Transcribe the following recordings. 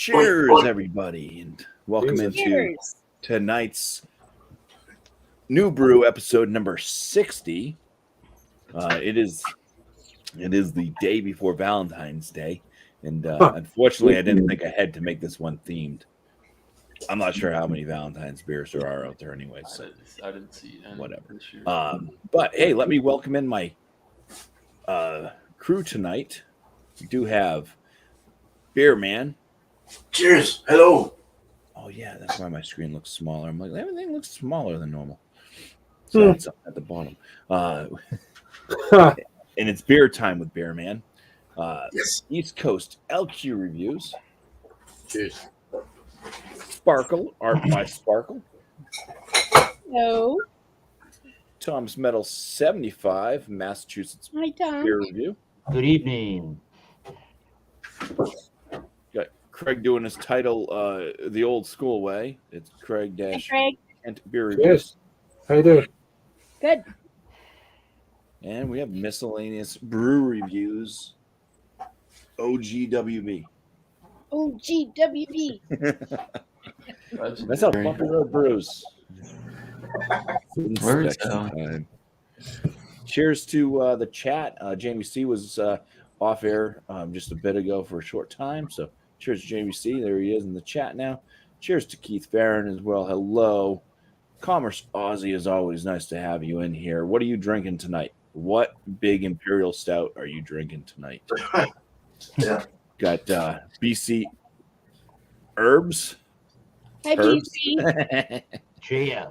Cheers, everybody, and welcome into Cheers. tonight's new brew episode number 60. It is the day before Valentine's Day, and unfortunately, I didn't think ahead to make this one themed. I'm not sure how many Valentine's beers there are out there, anyway. So I didn't see any. whatever. But hey, let me welcome in my crew tonight. We do have Beer Man. Cheers. Hello. Oh yeah, that's why my screen looks smaller. I'm like, everything looks smaller than normal. So it's up at the bottom. And it's beer time with Beer Man. Yes. East Coast LQ reviews. Cheers. Sparkle, Art by Sparkle. Hello. Tom's Metal 75, Massachusetts Hi, Tom. beer review. Good evening. Got Craig doing his title the old school way. It's Craig Hi, Dash Craig. and beer reviews. Yes. How you doing? Good. And we have miscellaneous brew reviews. OGWB. OGWB. That's how Bumpy Road brews. Where is Inspection time. Cheers to the chat. Jamie C was off air just a bit ago for a short time. So cheers to Jamie C. There he is in the chat now. Cheers to Keith Farron as well. Hello. Commerce Aussie, is always nice to have you in here. What are you drinking tonight? What big imperial stout are you drinking tonight? Yeah. Got BC Herbs. Hi, Herbs. BC. Cheers.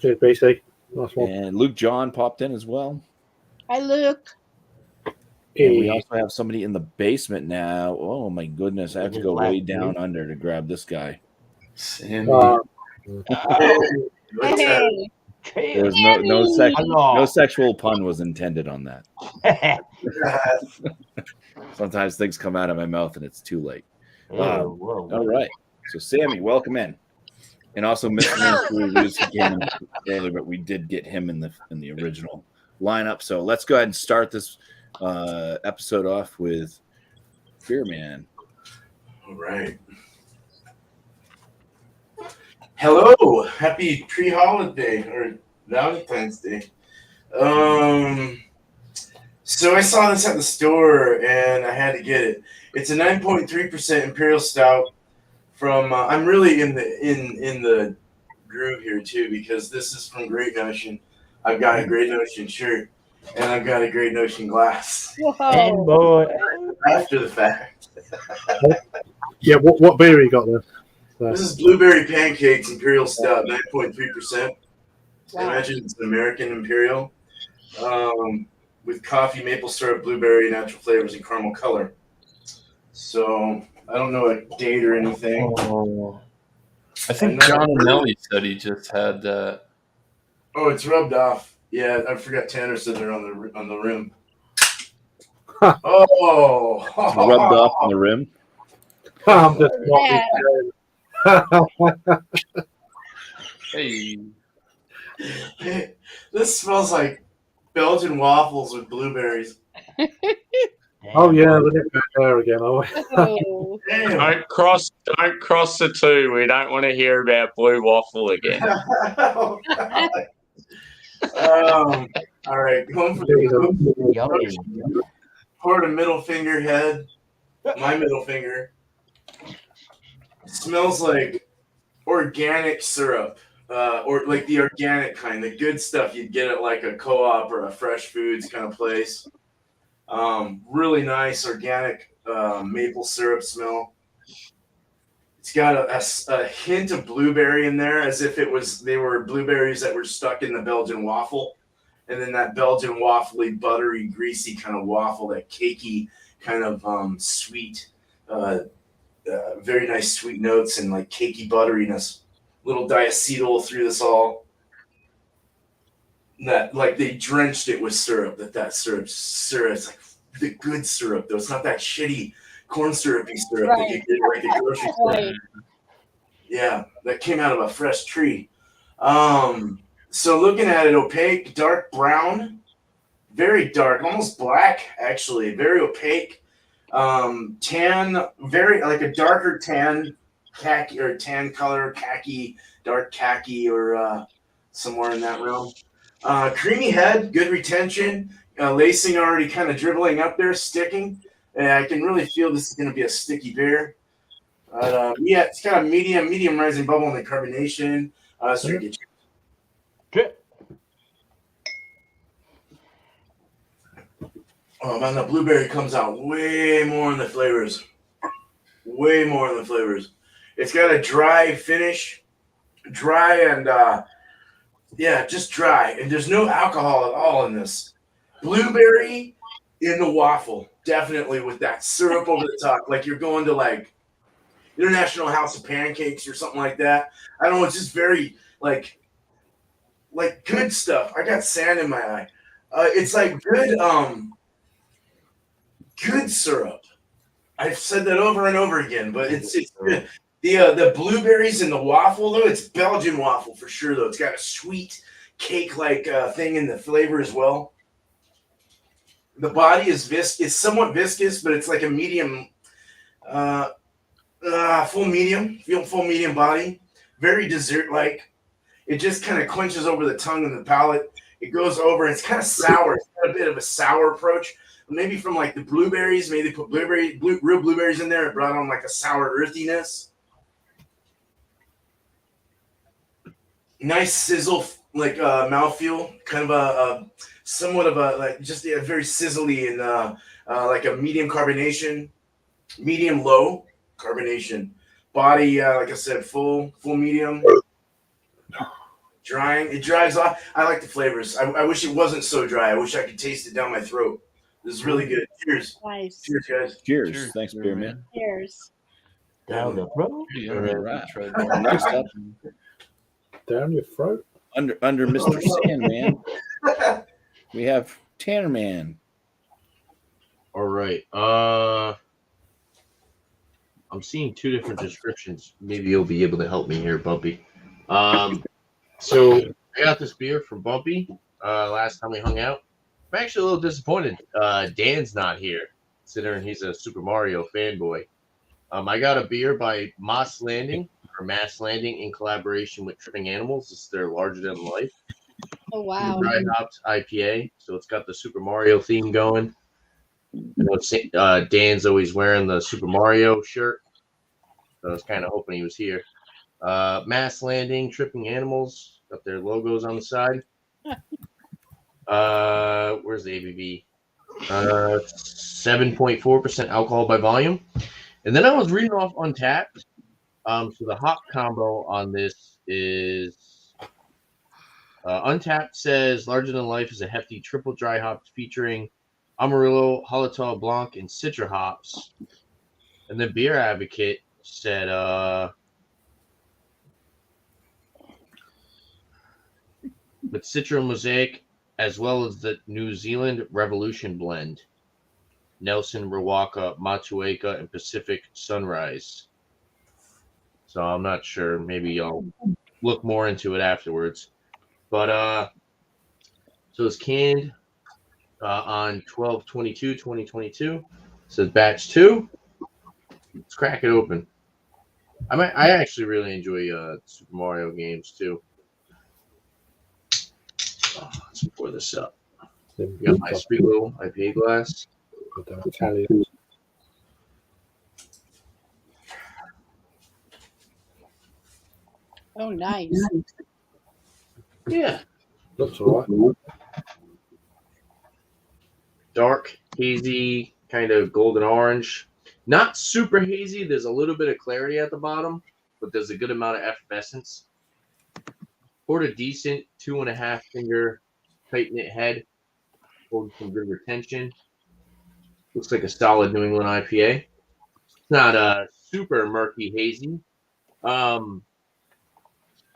Cheers, BC. Nice one. And Luke John popped in as well. Hi, Luke. And we also have somebody in the basement now. Oh my goodness, I have to go way down under to grab this guy. Sandy. Hey. There's Cheers. no sexual pun was intended on that. Sometimes things come out of my mouth and it's too late. Whoa. All right. So Sammy, welcome in. And also Mr. Reviews again earlier, but we did get him in the original lineup. So let's go ahead and start this episode off with Beer Man. All right. Hello. Happy pre-holiday or Valentine's Day. So I saw this at the store and I had to get it. It's a 9.3% Imperial Stout from. I'm really in the groove here too because this is from Great Notion. I've got a Great Notion shirt and I've got a Great Notion glass. And Whoa. boy. After the fact. Yeah, what beer you got there? This is Blueberry Pancakes Imperial Stout, 9.3%. I Wow. imagine it's an American Imperial with coffee, maple syrup, blueberry, natural flavors, and caramel color. So I don't know a date or anything. Oh. I think John and Nelly said he just had that. Oh, it's rubbed off. Yeah, I forgot Tanner said they're on the rim. Oh, It's rubbed off on the rim. I'm just Hey, This smells like Belgian waffles with blueberries. Oh yeah, we're never there again, are we? Oh. Damn. Don't cross the two. We don't want to hear about blue waffle again. Oh, God. All right, going for the Yummy. pour the middle finger head. My middle finger. Smells like organic syrup, or like the organic kind, the good stuff you'd get at like a co-op or a fresh foods kind of place. Really nice organic maple syrup smell. It's got a hint of blueberry in there, as if they were blueberries that were stuck in the Belgian waffle, and then that Belgian waffly, buttery, greasy kind of waffle, that cakey kind of sweet. Very nice sweet notes and like cakey butteriness. Little diacetyl through this all. That like they drenched it with syrup. That syrup, it's like the good syrup though. It's not that shitty corn syrupy syrup that you get like a grocery store. Right. Yeah, that came out of a fresh tree. So looking at it, opaque, dark brown, very dark, almost black actually, very opaque. Tan, very like a darker tan, khaki or tan color, khaki, dark khaki, or somewhere in that realm. Creamy head, good retention. Lacing already kind of dribbling up there, sticking. And I can really feel this is going to be a sticky beer. But yeah, it's got a medium rising bubble in the carbonation. Straight Drip. Oh man, the blueberry comes out way more in the flavors. Way more in the flavors. It's got a dry finish, dry and yeah, just dry, and there's no alcohol at all in this. Blueberry in the waffle, definitely with that syrup over the top, like you're going to like International House of Pancakes or something like that. I don't know. It's just very like good stuff. I got sand in my eye. It's like good syrup. I've said that over and over again, but it's good. The blueberries in the waffle though, it's Belgian waffle for sure though. It's got a sweet cake like thing in the flavor as well. The body is it's somewhat viscous, but it's like a medium, full medium body. Very dessert like. It just kind of quenches over the tongue and the palate. It goes over. It's kind of sour. It's got a bit of a sour approach. Maybe from like the blueberries. Maybe they put real blueberries in there. It brought on like a sour earthiness. Nice sizzle, like mouthfeel. Kind of a somewhat of a like just a very sizzly and like a medium carbonation, medium low carbonation. Body, like I said, full medium. Drying, it dries off. I like the flavors. I wish it wasn't so dry. I wish I could taste it down my throat. This is really good. Cheers. Nice. Cheers, guys. Cheers. Thanks, beer man. Cheers. Down the throat. Yeah, All right. tried that. Next up, Down your throat. under Mr. Sandman, we have Tanner Man. All right. I'm seeing two different descriptions. Maybe you'll be able to help me here, BuMpY. So I got this beer from BuMpY last time we hung out. I'm actually a little disappointed. Dan's not here, considering he's a Super Mario fanboy. I got a beer by Mass Landing in collaboration with Tripping Animals. It's their larger than life. Oh wow. Dry hopped IPA. So it's got the Super Mario theme going. Dan's always wearing the Super Mario shirt. So I was kind of hoping he was here. Mass Landing, Tripping Animals, got their logos on the side. Where's the ABV? 7.4% alcohol by volume. And then I was reading off Untapped. So the hop combo on this is Untapped says Larger Than Life is a hefty triple dry hopped featuring Amarillo, Hallertau Blanc, and Citra hops. And then Beer Advocate said with Citra Mosaic, as well as the New Zealand Revolution blend, Nelson, Rawaka, Matueka, and Pacific Sunrise. So I'm not sure. Maybe I'll look more into it afterwards. But so it's canned on 12/22/2022. Says batch 2. Let's crack it open. I actually really enjoy Super Mario games too. Let's pour this up. Got my sweet little IPA glass. Italian. Oh nice. Yeah. Looks alright. Dark, hazy, kind of golden orange. Not super hazy. There's a little bit of clarity at the bottom, but there's a good amount of effervescence. Poured a decent 2.5 finger tight knit head. Poured some good retention. Looks like a solid New England IPA. It's not super murky hazy. I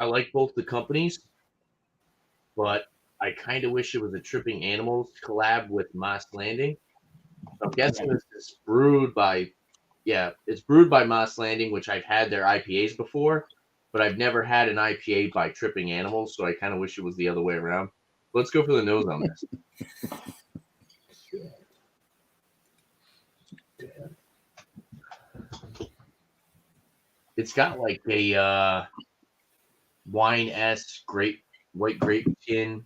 like both the companies, but I kind of wish it was a Tripping Animals collab with Moss Landing. I'm guessing it's brewed by Moss Landing, which I've had their IPAs before, but I've never had an IPA by Tripping Animals, so I kind of wish it was the other way around. Let's go for the nose on this. It's got like a wine-esque white grape skin,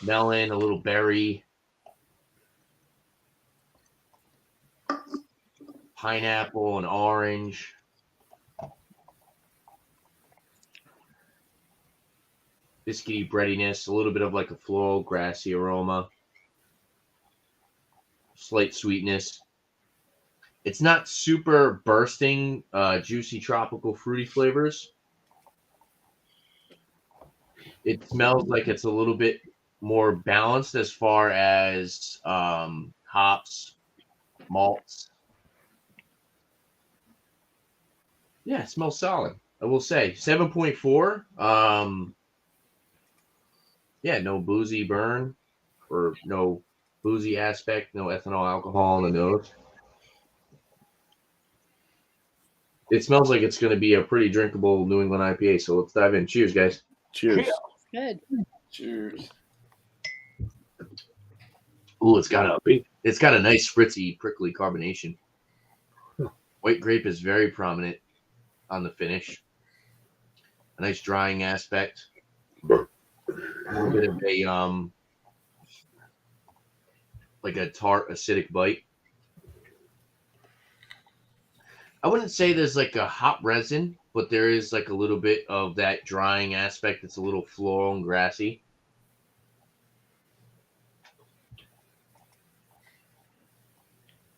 melon, a little berry, pineapple, and orange. Biscuity breadiness, a little bit of like a floral, grassy aroma, slight sweetness. It's not super bursting, juicy, tropical, fruity flavors. It smells like it's a little bit more balanced as far as hops, malts. Yeah, it smells solid. I will say 7.4. Yeah, no boozy burn or no boozy aspect, no ethanol alcohol in the nose. It smells like it's going to be a pretty drinkable New England IPA. So let's dive in. Cheers, guys. Cheers. Good. Cheers. Ooh, it's got a nice spritzy, prickly carbonation. White grape is very prominent on the finish. A nice drying aspect. A little bit of a like a tart, acidic bite. I wouldn't say there's like a hop resin, but there is like a little bit of that drying aspect. It's a little floral and grassy.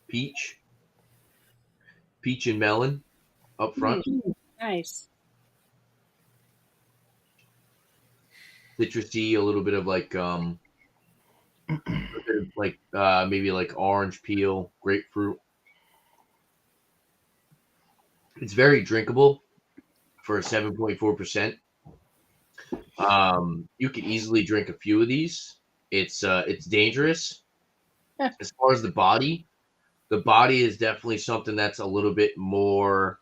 Peach and melon up front. Nice. Citrusy, a little bit of like maybe like orange peel, grapefruit. It's very drinkable for 7.4%. You could easily drink a few of these. It's dangerous. As far as the body is definitely something that's a little bit more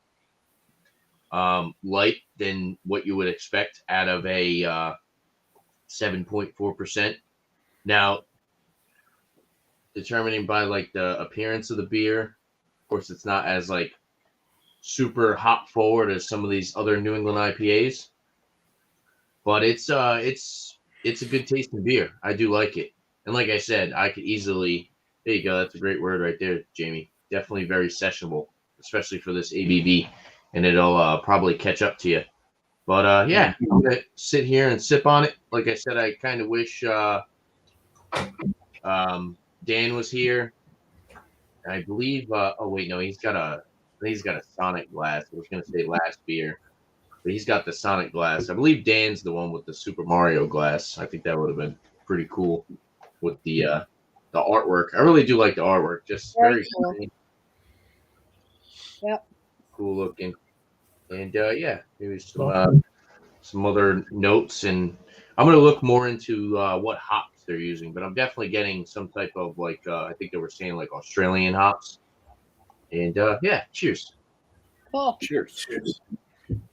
light than what you would expect out of a 7.4%. Now, determining by like the appearance of the beer, of course, it's not as like super hop forward as some of these other New England IPAs, but it's a good tasting beer. I do like it, and like I said, I could easily. There you go. That's a great word right there, Jamie. Definitely very sessionable, especially for this ABV, and it'll probably catch up to you. But yeah, I'm gonna sit here and sip on it. Like I said, I kind of wish Dan was here. I believe. Oh wait, no, he's got a Sonic glass. I was gonna say last beer, but he's got the Sonic glass. I believe Dan's the one with the Super Mario glass. I think that would have been pretty cool with the artwork. I really do like the artwork. Just very cool. clean. Yep. Cool looking. And yeah, maybe some other notes, and I'm gonna look more into what hops they're using. But I'm definitely getting some type of like I think they were saying like Australian hops. And yeah, cheers. Cool. Cheers.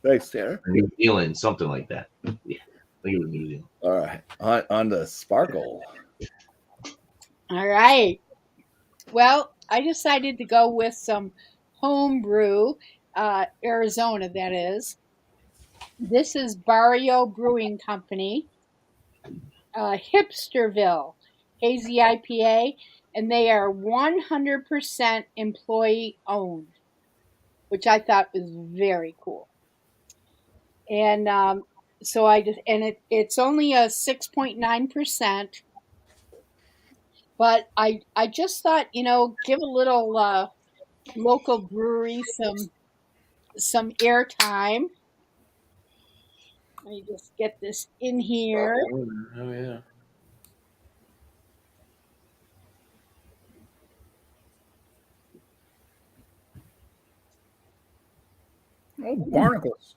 Thanks, Tanner. Or New Zealand, something like that. Yeah, I think it was New Zealand. All right, on the sparkle. All right. Well, I decided to go with some home brew, Arizona, that is. This is Barrio Brewing Company, Hipsterville, hazy IPA, and they are 100% employee owned, which I thought was very cool. And so it's only a 6.9%. But I just thought, give a little local brewery some airtime. Let me just get this in here. Oh yeah. Oh, barnacles.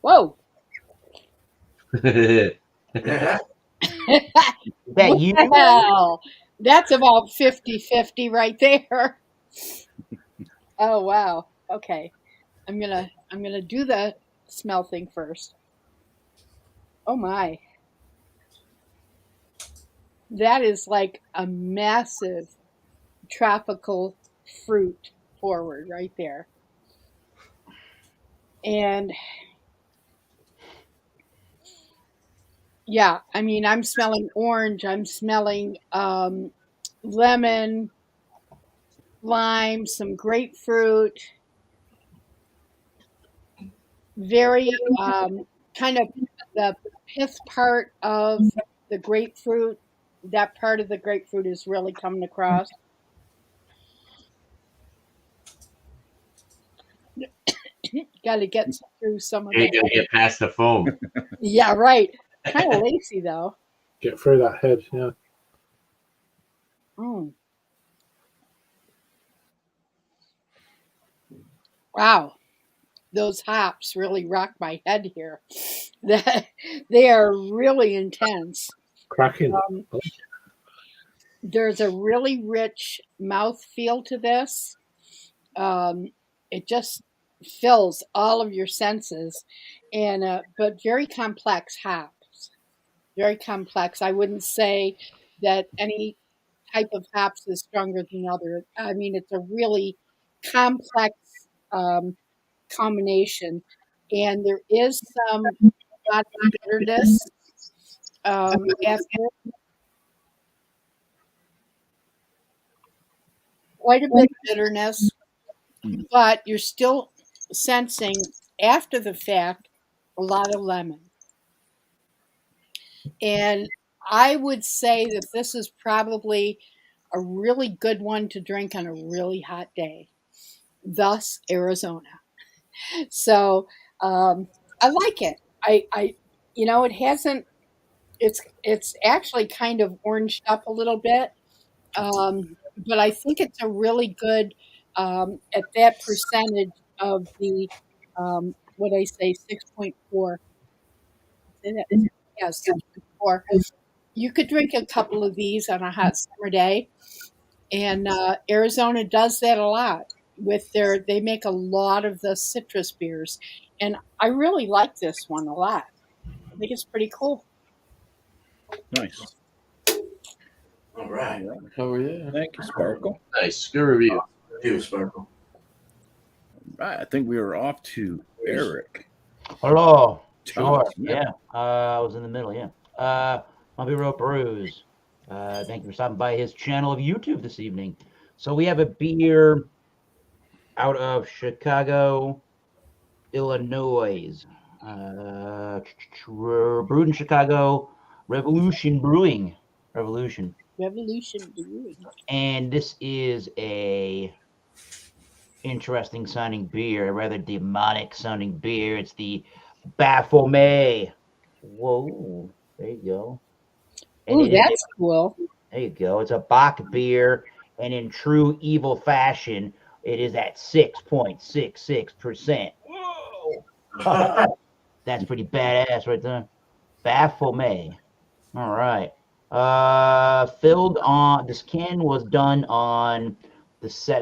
Whoa. That you? Well, that's about 50-50 right there. Oh wow. Okay. I'm gonna do the smell thing first. Oh my. That is like a massive tropical fruit forward right there. And yeah, I mean, I'm smelling orange, I'm smelling lemon, lime, some grapefruit, very kind of the pith part of the grapefruit. That part of the grapefruit is really coming across. Got to get through some of You that. gotta get past the foam. Yeah, right. Kind of lacy though. Get through that head. Yeah. Mm. Wow, those hops really rock my head here. They are really intense. Cracking. There's a really rich mouth feel to this. It just fills all of your senses, and but very complex hops. Very complex. I wouldn't say that any type of hops is stronger than the other. I mean, it's a really complex um, combination, and there is some body bitterness after quite a bit of bitterness, but you're still sensing after the fact a lot of lemon. And I would say that this is probably a really good one to drink on a really hot day. Thus, Arizona. So I like it. It hasn't. It's actually kind of oranged up a little bit, but I think it's a really good at that percentage of the what I say 6.4. Yeah, 6.4. You could drink a couple of these on a hot summer day, and Arizona does that a lot with they make a lot of the citrus beers, and I really like this one a lot. I think it's pretty cool. Nice. All right. Oh yeah. Thank you, Sparkle. Nice. Good review. You, Sparkle. Right. I think we were off to Eric. Hello. Thomas, Sure. Yeah. I was in the middle. Yeah. BuMpy Brews. Thank you for stopping by his channel of YouTube this evening. So we have a beer out of Chicago, Illinois. Brewed in Chicago, Revolution Brewing. Revolution. Brewing. And this is a interesting sounding beer, a rather demonic sounding beer. It's the Baphomet. Whoa, there you go. And Ooh, that's cool. There you go. It's a Bach beer, and in true evil fashion, it is at 6.66%. Whoa! That's pretty badass right there. Baphomet. All right. Filled on, this can was done on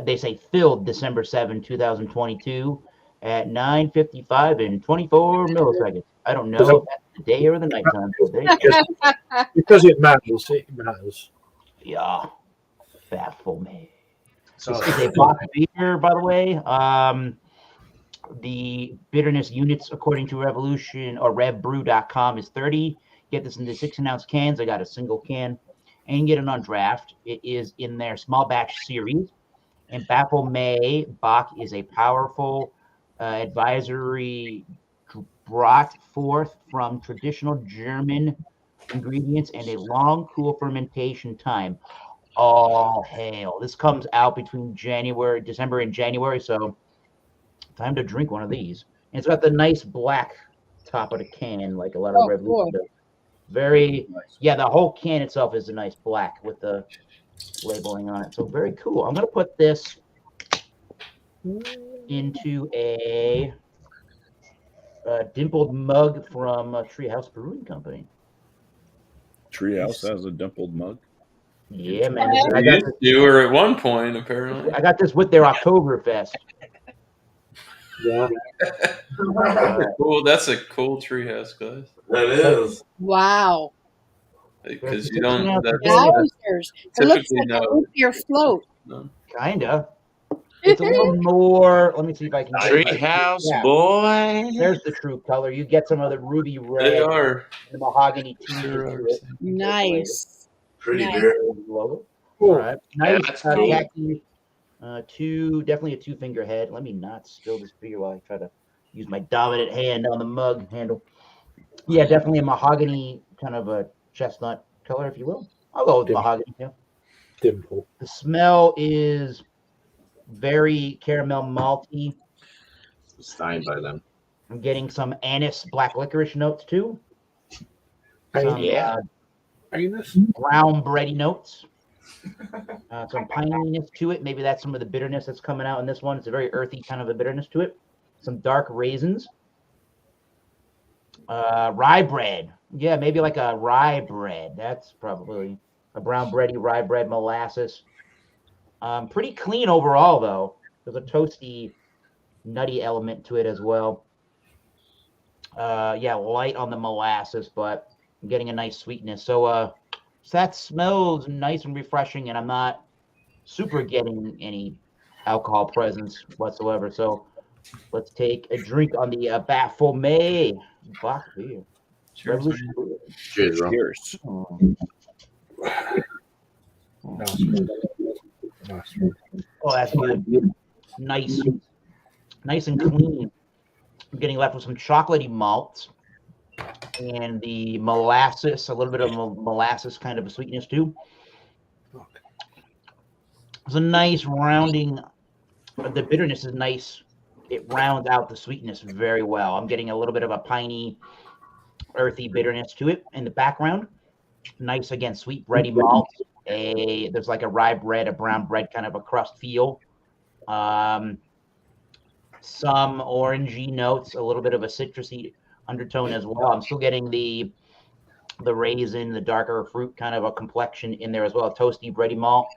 they say filled December 7, 2022 at 9:55 and 24 milliseconds. I don't know if that's the day or the nighttime. Because it matters. It matters. Yeah. Baphomet. So This is a Bach beer, by the way. The bitterness units, according to Revolution or RevBrew.com, is 30. Get this in the 6-ounce cans. I got a single can, and you can get it on draft. It is in their small batch series. And Baphomet Bach is a powerful advisory brought forth from traditional German ingredients and a long, cool fermentation time. All hail. This comes out between December and January, so time to drink one of these. And it's got the nice black top of the can, like a lot of Revolution does. Very, yeah, the whole can itself is a nice black with the labeling on it. So very cool. I'm going to put this into a dimpled mug from Treehouse Brewing Company. Treehouse has a dimpled mug. Yeah, man. You were at one point, apparently. I got this with their Oktoberfest. Yeah. Cool. That's a cool treehouse, guys. That is. Wow. Because you don't. Wowzers. It looks Typically like a no. root beer float. Kinda. It's a little more. Let me see if I can get it. Treehouse Yeah. boy. There's the true color. You get some of the ruby red, They are. the mahogany tinge Sure to are. it. Nice. Pretty Nice. beer. Logo. Cool. All right. Nice. that's cool. Khaki, definitely a 2-finger head. Let me not spill this beer while I try to use my dominant hand on the mug handle. Yeah, definitely a mahogany kind of a chestnut color, if you will. I'll go with Dim- mahogany. Yeah. Dimple. The smell is very caramel malty. Signed by them. I'm getting some anise black licorice notes too. Some Yeah. Anus? brown bready notes. Some pininess to it. Maybe that's some of the bitterness that's coming out in this one. It's a very earthy kind of a bitterness to it. Some dark raisins. Rye bread. Yeah, maybe like a rye bread. That's probably a brown bready rye bread molasses. Pretty clean overall, though. There's a toasty, nutty element to it as well. Yeah, light on the molasses, but I'm getting a nice sweetness. So that smells nice and refreshing, and I'm not super getting any alcohol presence whatsoever. So let's take a drink on the BuMpy Bock beer. Cheers, Revolution man. Brew. Cheers, bro. Cheers. Oh, that's good. Nice and clean. I'm getting left with some chocolatey malts and the molasses, a little bit of molasses kind of a sweetness too. It's a nice rounding. The bitterness is nice. It rounds out the sweetness very well. I'm getting a little bit of a piney, earthy bitterness to it in the background. Nice, again, sweet bready malt. There's like a rye bread, a brown bread kind of a crust feel. Some orangey notes, a little bit of a citrusy undertone as well. I'm still getting the raisin, the darker fruit kind of a complexion in there as well. Toasty bready malt.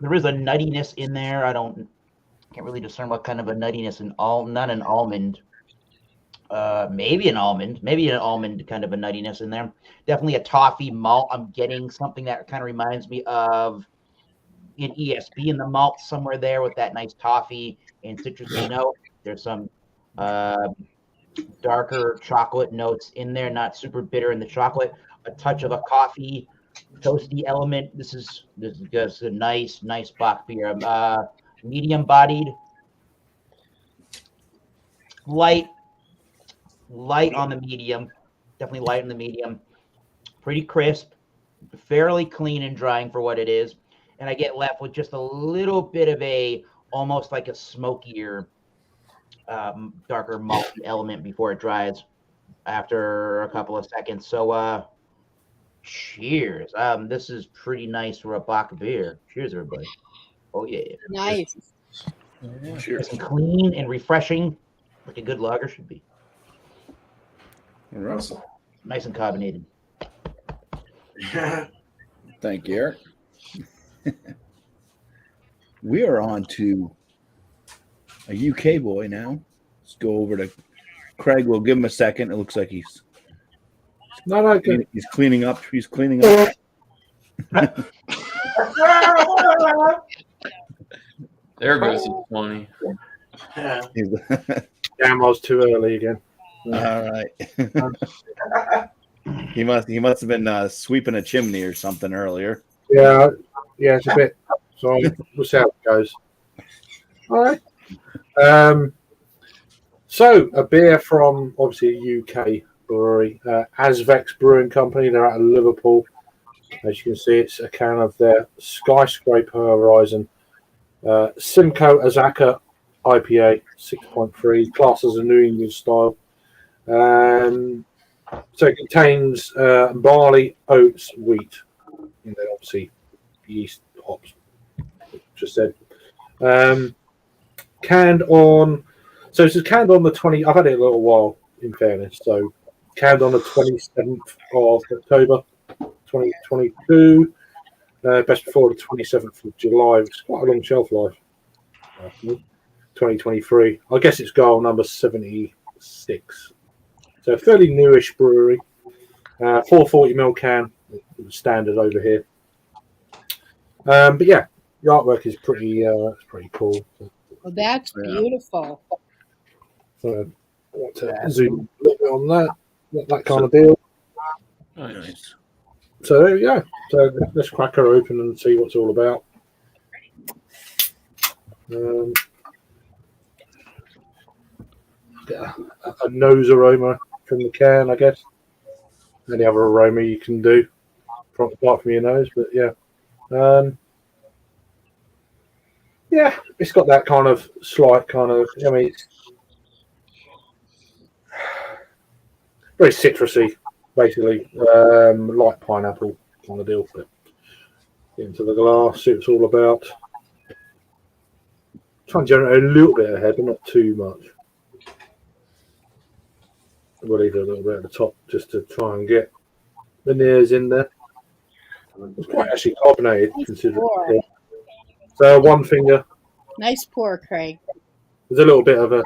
There is a nuttiness in there. Can't really discern what kind of a nuttiness not an almond. Maybe an almond kind of a nuttiness in there. Definitely a toffee malt. I'm getting something that kind of reminds me of an ESB in the malt somewhere there with that nice toffee and citrusy note. There's some darker chocolate notes in there, not super bitter in the chocolate. A touch of a coffee toasty element. This is just a nice Bock beer. Medium bodied, light on the medium, definitely light on the medium. Pretty crisp, fairly clean and drying for what it is. And I get left with just a little bit of almost like a smokier, darker malty element before it dries after a couple of seconds. So cheers. This is pretty nice for a Bock beer. Cheers, everybody. Oh yeah. Nice. Cheers. Nice and clean and refreshing, like a good lager should be. All right. Nice and carbonated. Thank you, Eric. We are on to a UK boy now. Let's go over to Craig. We'll give him a second. It looks like he's cleaning up. He's cleaning up. There goes the 20. Damn, I was too early again. All right. He must have been sweeping a chimney or something earlier. Yeah, it's a bit. So we'll see how it goes. All right. So a beer from obviously a UK brewery, Asvex Brewing Company. They're out of Liverpool. As you can see, it's a can of their Skyscraper Horizon Simcoe Azaka IPA 6.3, classed as a New England style. So it contains barley, oats, wheat, and then obviously yeast, hops. Just said. Canned on. So this is canned on the 20. I've had it a little while, in fairness. So canned on the 27th of October, 2022. Best before the 27th of July. It's quite a long shelf life. 2023. I guess it's goal number 76. So a fairly newish brewery. 440ml can, standard over here. But yeah, the artwork is pretty cool. Well, that's beautiful. So I want to zoom a little bit on that kind of deal. Nice. So there we go. So let's crack her open and see what it's all about. Get a nose aroma from the can, I guess. Any other aroma you can do, apart from your nose, but yeah. Yeah, it's got that kind of slight kind of, I mean, it's very citrusy, basically, light pineapple kind of deal. But get into the glass, see what it's all about. Try and generate a little bit of head, but not too much. We'll leave it a little bit at the top just to try and get the nears in there. It's quite actually carbonated, Nice considering. pour. So one finger. Nice pour, Craig. There's a little bit of a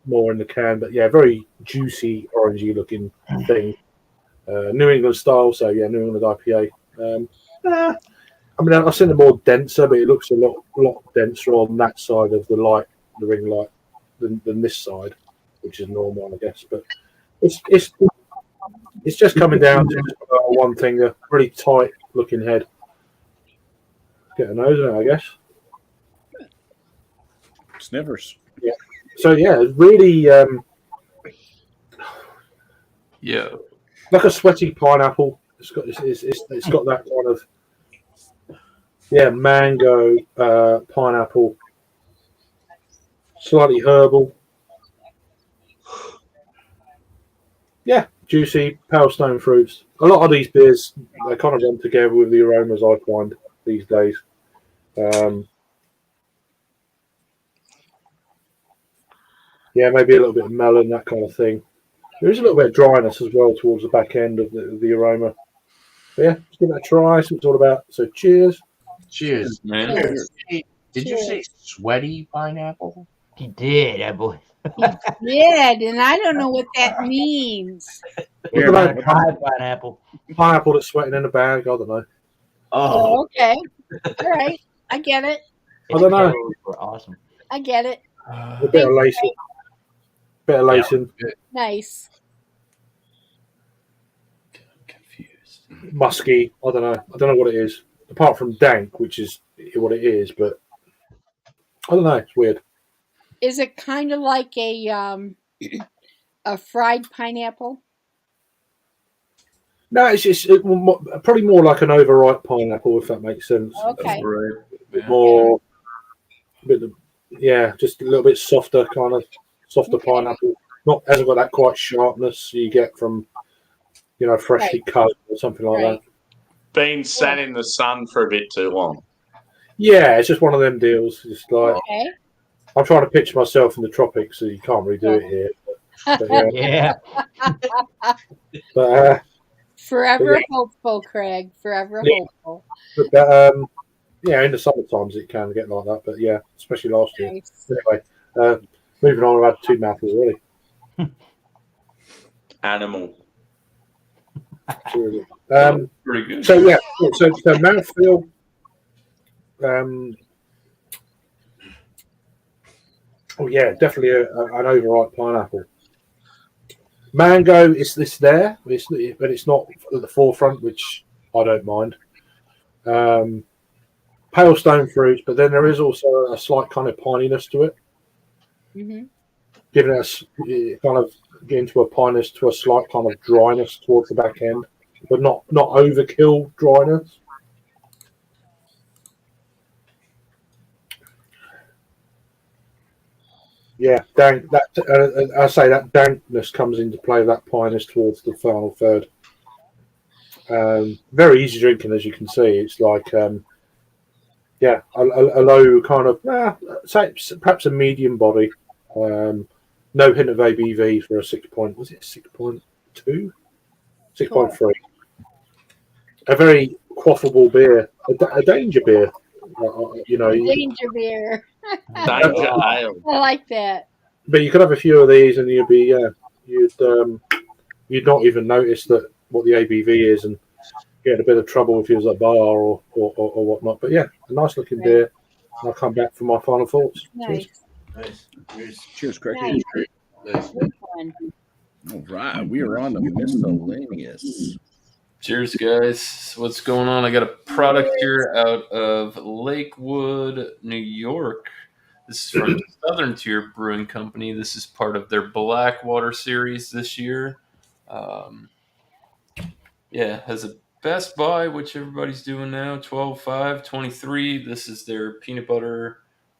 more in the can, but yeah, very juicy, orangey looking thing. New England style, so yeah, New England IPA. I mean, I've seen it more denser, but it looks a lot denser on that side of the ring light, than this side, which is normal, I guess. But it's just coming down to just one finger, really tight looking head. Get a nose in it, I guess. Sniffers. Yeah. So yeah, really, Yeah. like a sweaty pineapple. It's got that kind of mango, pineapple, slightly herbal. Yeah, juicy, pale stone fruits. A lot of these beers, they kind of run together with the aromas I find these days. Yeah, maybe a little bit of melon, that kind of thing. There is a little bit of dryness as well towards the back end of the aroma. But yeah, let's give that a try, see what it's all about. So cheers. Cheers. Man. Did you say sweaty pineapple? He did, I believe. Yeah, and I don't know what that means. Here, man. Pineapple. Pineapple that's sweating in a bag, I don't know. Oh, okay. All right. I get it. I don't know. Were awesome. I get it. A bit of lacing. Nice. Confused. Musky. I don't know. I don't know what it is. Apart from dank, which is what it is, but I don't know. It's weird. Is it kind of like a fried pineapple? No, it's probably more like an overripe pineapple, if that makes sense. Okay. Right. Yeah. More, just a little bit softer, softer pineapple. Hasn't got that quite sharpness you get from, freshly cut or something like that. Been sat in the sun for a bit too long. Yeah, it's just one of them deals. Just like I'm trying to picture myself in the tropics, so you can't really do it here. But, Yeah. But, Forever hopeful, Craig. Forever hopeful. But in the summer times it can get like that. But yeah, especially last year. Nice. Anyway, moving on, I've had 2 mouthfuls already. Animal. Absolutely. Pretty good. So yeah, so mouthfeel. Oh yeah, definitely an overripe pineapple. Mango is this there, but it's not at the forefront, which I don't mind. Pale stone fruits, but then there is also a slight kind of pininess to it, giving us kind of getting to a pininess to a slight kind of dryness towards the back end, but not overkill dryness. Yeah, dank. I say that dankness comes into play. That pininess towards the final third. Very easy drinking, as you can see. It's like, a low kind of, say perhaps a medium body. No hint of ABV for a 6 point. Was it 6.2? 6.3. A very quaffable beer, a danger beer. Danger beer. Danger ale. I like that. But you could have a few of these, and you'd be you'd not even notice that what the ABV is, and get in a bit of trouble if he was at bar or whatnot. But yeah, a nice looking beer. And I'll come back for my final thoughts. Nice. Nice. Cheers. Cheers, Craig. Nice. Nice. Good one. All right, we are on to miscellaneous. Cheers, guys. What's going on? I got a product here out of Lakewood, New York. This is from Southern Tier Brewing Company. This is part of their Blackwater series this year. Has a Best Buy, which everybody's doing now, 12.5, 23. This is their peanut butter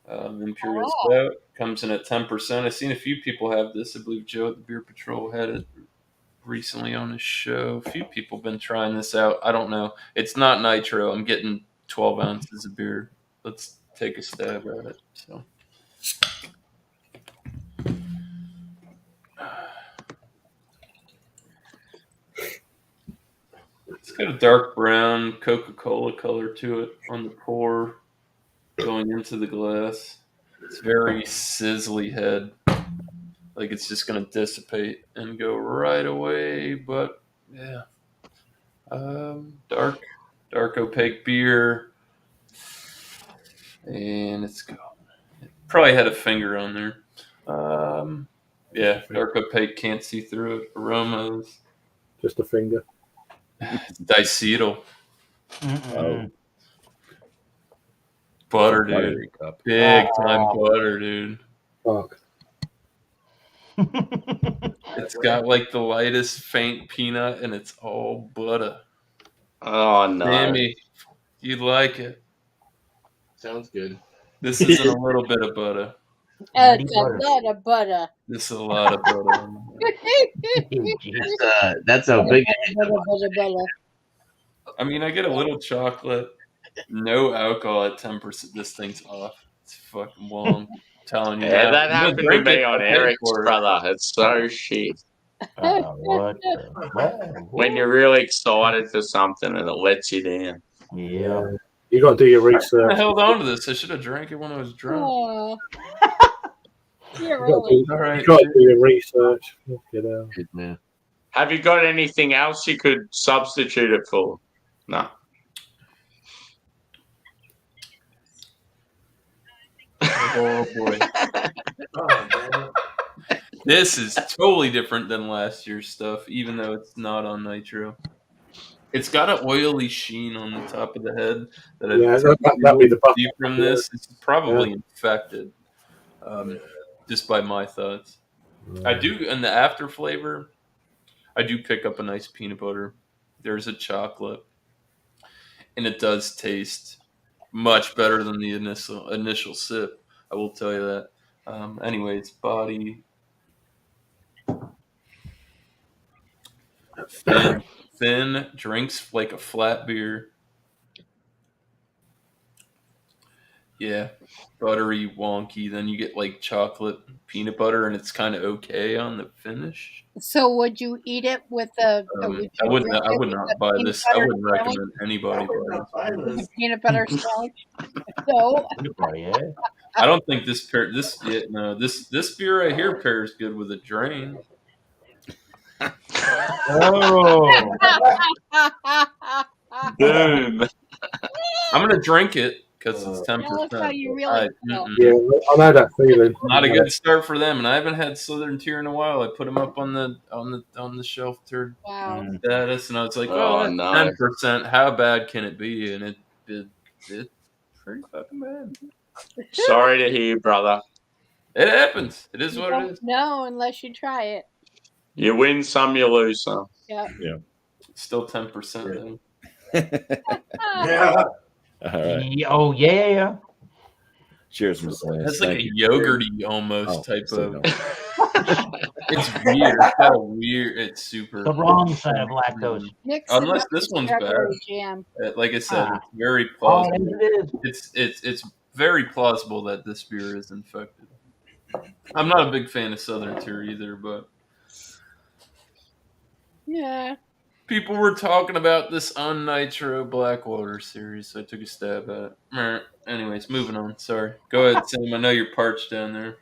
Imperial Stout. Comes in at 10%. I've seen a few people have this. I believe Joe at the Beer Patrol had it recently on his show. A few people been trying this out. I don't know. It's not nitro. I'm getting 12 ounces of beer. Let's take a stab at it. So. It's got a dark brown Coca-Cola color to it on the pour going into the glass. It's very sizzly head. Like it's just going to dissipate and go right away. But, yeah. Dark opaque beer. And it's gone. It probably had a finger on there. Dark opaque, can't see through it. Aromas. Just a finger. Dicetyl. Oh, Butter, dude. buttery cup. Big time butter, dude. Fuck. It's got like the lightest faint peanut and it's all butter. Oh no. Sammy, you'd like it. Sounds good. This isn't a little bit of butter. It's a lot of butter. This is a lot of butter. That's a big. Butter. I mean, I get a little chocolate, no alcohol at 10%. This thing's off. It's fucking long. I'm telling you. Yeah, now. that I'm gonna happened to drink me it. on I'll pay Eric's for it. brother. It's so shit. What? When you're really excited for something and it lets you down. Yeah. You got to do your I research. held on to this. I should have drank it when I was drunk. Oh. You're You got to really. do, All right. you got to do your research. Get out. Good man. Have you got anything else you could substitute it for? No. Oh boy. Oh, man. This is totally different than last year's stuff, even though it's not on nitro. It's got an oily sheen on the top of the head that Yeah, that'd be the buff. see from this. It's probably infected, just by my thoughts. I do, in the after flavor, I do pick up a nice peanut butter. There's a chocolate, and it does taste much better than the initial sip. I will tell you that. Anyways, body thin, drinks like a flat beer. Yeah, buttery, wonky. Then you get like chocolate, peanut butter, and it's kind of okay on the finish. So would you eat it with a? I would not buy this. I wouldn't recommend anybody buy this. Peanut butter sandwich. So I don't think this pair. This beer right here pairs good with a drain. Oh. Boom. I'm gonna drink it because it's 10%. Tell us how you really feel. Yeah, I know that feeling. Not a good start for them, and I haven't had Southern Tier in a while. I put them up on the shelf third Wow. status, and I was like, Oh, "Oh, no. 10%. How bad can it be?" And it pretty fucking bad. Sorry to hear, brother. It happens. It is You what it don't is. know unless you try it. You win some, you lose some. Yeah. It's still 10% though. Yeah. All right. Oh yeah. Cheers, miscellaneous. It's like Thank a you. yogurty almost type so of. no. It's weird. It's got a weird. It's super. The wrong side of lactose. Mix it Unless up this with one's bad. strawberry jam. Like I said, it's very Oh, plausible. it is. It's very plausible that this beer is infected. I'm not a big fan of Southern Tier either, but Yeah. people were talking about this unnitro Blackwater series, so I took a stab at it. Meh. Anyways, moving on. Sorry. Go ahead, Sam. I know you're parched down there.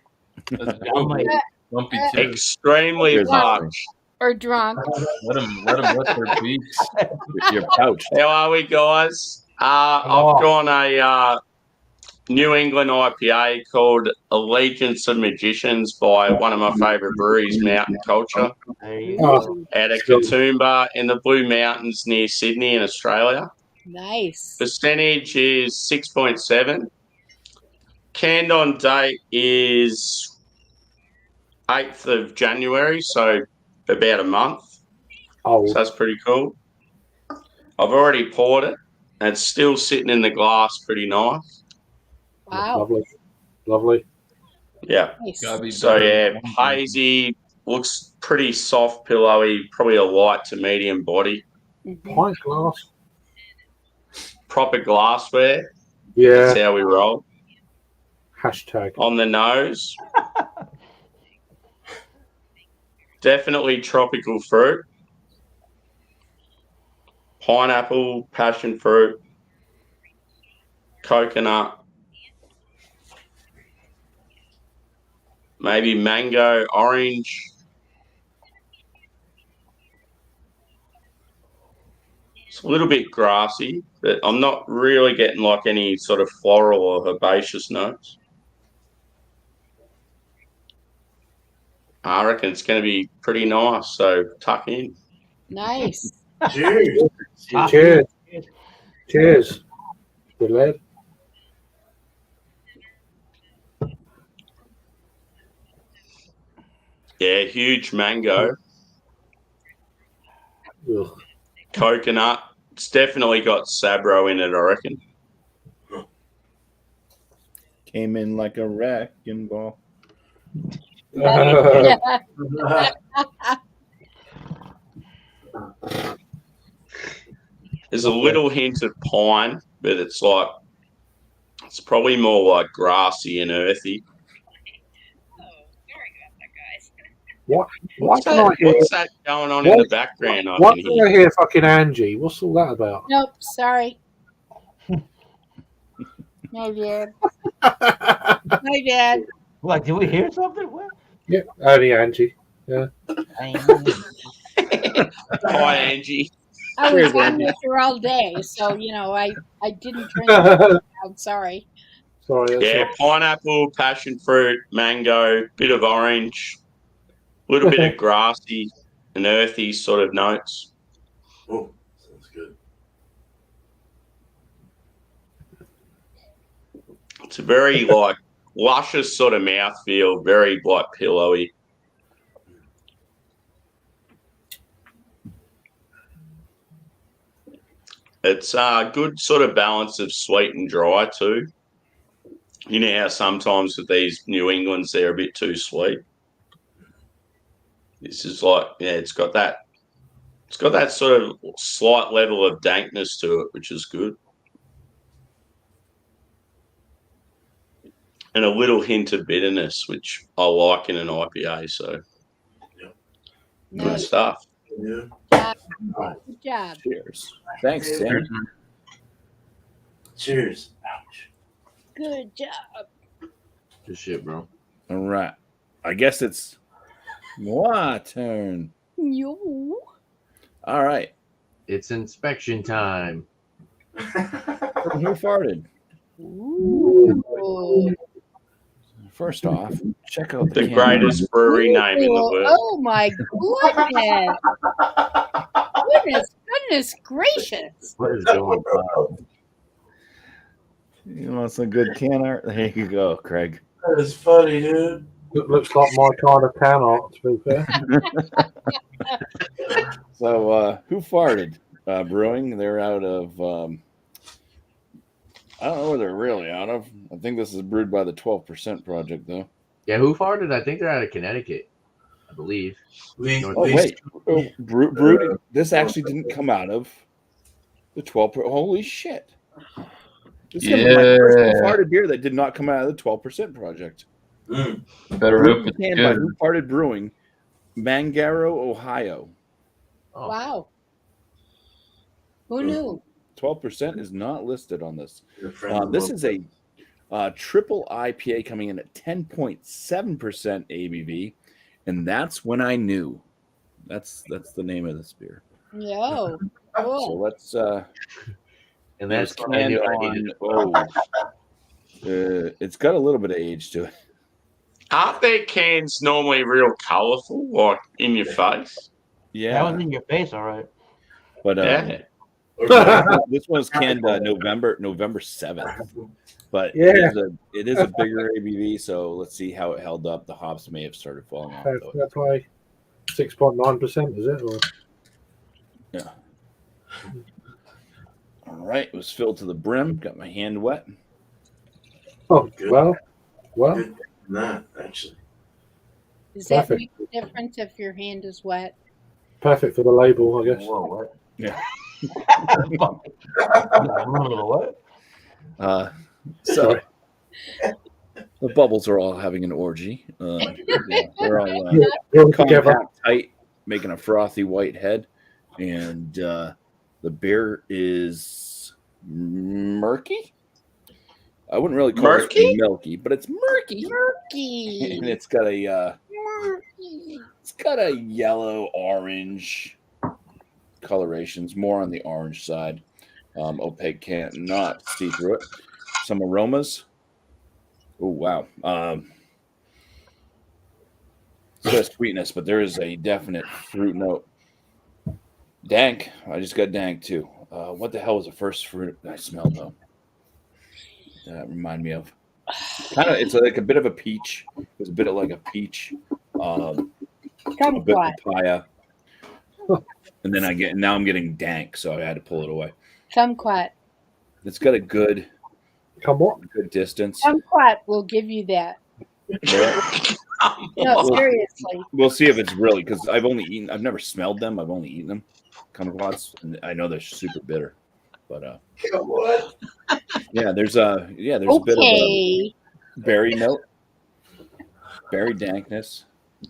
Let's go. I'm like, BuMpY too. Extremely Here's my parched. or drunk. Let them wet their beaks. Your pouch. How are we, guys? Hello. I've gone a New England IPA called Allegiance of Magicians by one of my favourite breweries, Mountain Culture, There you Oh. go. out of Katoomba in the Blue Mountains near Sydney in Australia. Nice. Percentage is 6.7. Canned on date is 8th of January, so about a month. Oh, So that's pretty cool. I've already poured it, and it's still sitting in the glass pretty nice. Wow. lovely, lovely. Yeah. Nice. Gotta be So better yeah, than one drink. hazy, looks pretty soft, pillowy, probably a light to medium body. Mhm. Pint glass. Proper glassware. Yeah. That's how we roll. Hashtag. On the nose. Definitely tropical fruit. Pineapple, passion fruit, coconut, maybe mango, orange. It's a little bit grassy, but I'm not really getting like any sort of floral or herbaceous notes. I reckon it's going to be pretty nice, so tuck in. Nice. Cheers. Ah, Cheers. Cheers. Good lad. Yeah, huge mango, Ugh. coconut. It's definitely got Sabro in it, I reckon. Came in like a wrecking ball. Yeah. There's a little hint of pine, but it's probably more like grassy and earthy. Why What's can I that, hear? what's that going on in the background? I Why can can hear. I hear fucking Angie? What's all that about? Nope. Sorry. No, Dad. Yeah, No, Dad. Like, did we hear something? What? only Angie. I Hi, Angie. I was Cheers, on Andy. with her all day, so I didn't drink it. I'm sorry. Sorry, that's Yeah, pineapple, passion fruit, mango, bit of orange, a little bit of grassy and earthy sort of notes. Oh, sounds good. It's a very like luscious sort of mouthfeel, very like pillowy. It's a good sort of balance of sweet and dry too. You know how sometimes with these New Englands they're a bit too sweet. This is like, yeah, it's got that sort of slight level of dankness to it, which is good. And a little hint of bitterness, which I like in an IPA. So good Nice. stuff. Yeah. Good job. Cheers. Thanks, Sam. Cheers. Ouch. Good job. Good shit, bro. All right. I guess it's my turn. You. All right. It's inspection time. Who farted? Ooh. First off, check out The can. greatest brewery name in the world. Oh my goodness. Goodness gracious. What is going on? You want some good can art? There you go, Craig. That is funny, dude. looks like my kind of can art. To be fair. So, who farted? Brewing. They're out of. I don't know where they're really out of. I think this is brewed by the 12% Project, though. Yeah, who farted? I think they're out of Connecticut, I believe. Oh wait, brewed. This actually didn't come out of the 12%. Holy shit! This is gonna be my first farted beer that did not come out of the 12% Project. Mm. Better hope it's Canned by good. Who Farted Brewing, Mangaro, Ohio. Oh. Wow. Who knew? 12% is not listed on this. Your friend This is a triple IPA coming in at 10.7% ABV, and that's when I knew That's the name of this beer. Yo, So cool. let's. And It was that's when I canned knew I needed on. It's got a little bit of age to it. Aren't their cans normally real colourful, like in your face? That Yeah, was in your face, all right. but Yeah. this one's canned November 7th. But Yeah. it is a bigger ABV, so let's see how it held up. The hops may have started falling off. Though. That's why 6.9%, is it? Or? Yeah. All right, it was filled to the brim. Got my hand wet. Oh, Good. well. Good than that, actually. Does that Perfect. make a difference if your hand is wet? Perfect for the label, I guess. Whoa, what? Yeah. What? So Sorry. the bubbles are all having an orgy. They're all Roll together. compact, tight, making a frothy white head, and the beer is murky. I wouldn't really call Murky? it milky, but it's murky. Murky. And it's got a Murky. yellow orange colorations, more on the orange side. Opaque can't not see through it. Some aromas. Oh wow. It's got sweetness, but there is a definite fruit note. Dank. I just got dank too. What the hell was the first fruit I smelled though? That remind me of it's like a bit of a peach. It's a bit of like a peach, a bit of papaya, and then I'm getting dank, so I had to pull it away. Kumquat. It's got a good distance. Kumquat will give you that. No, seriously. We'll see if it's really, because I've never smelled them. I've only eaten them. Kumquats, and I know they're super bitter, but What? yeah, there's a bit of a berry note, berry dankness.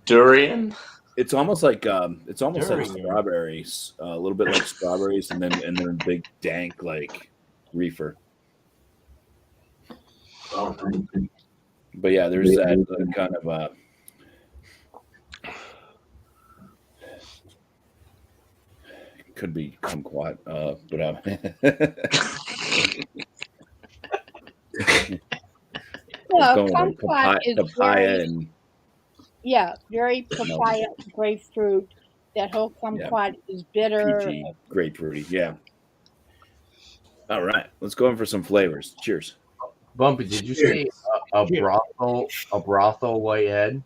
Durian? It's almost like like Durian. strawberries, a little bit like strawberries, and then big dank like reefer. Oh, But yeah, there's that kind of could be kumquat, but No, going kumquat is papaya very, and very papaya, grapefruit. That whole kumquat is bitter. peachy, grapefruity. Yeah. All right, let's go in for some flavors. Cheers. BuMpy, did you say a brothel whitehead?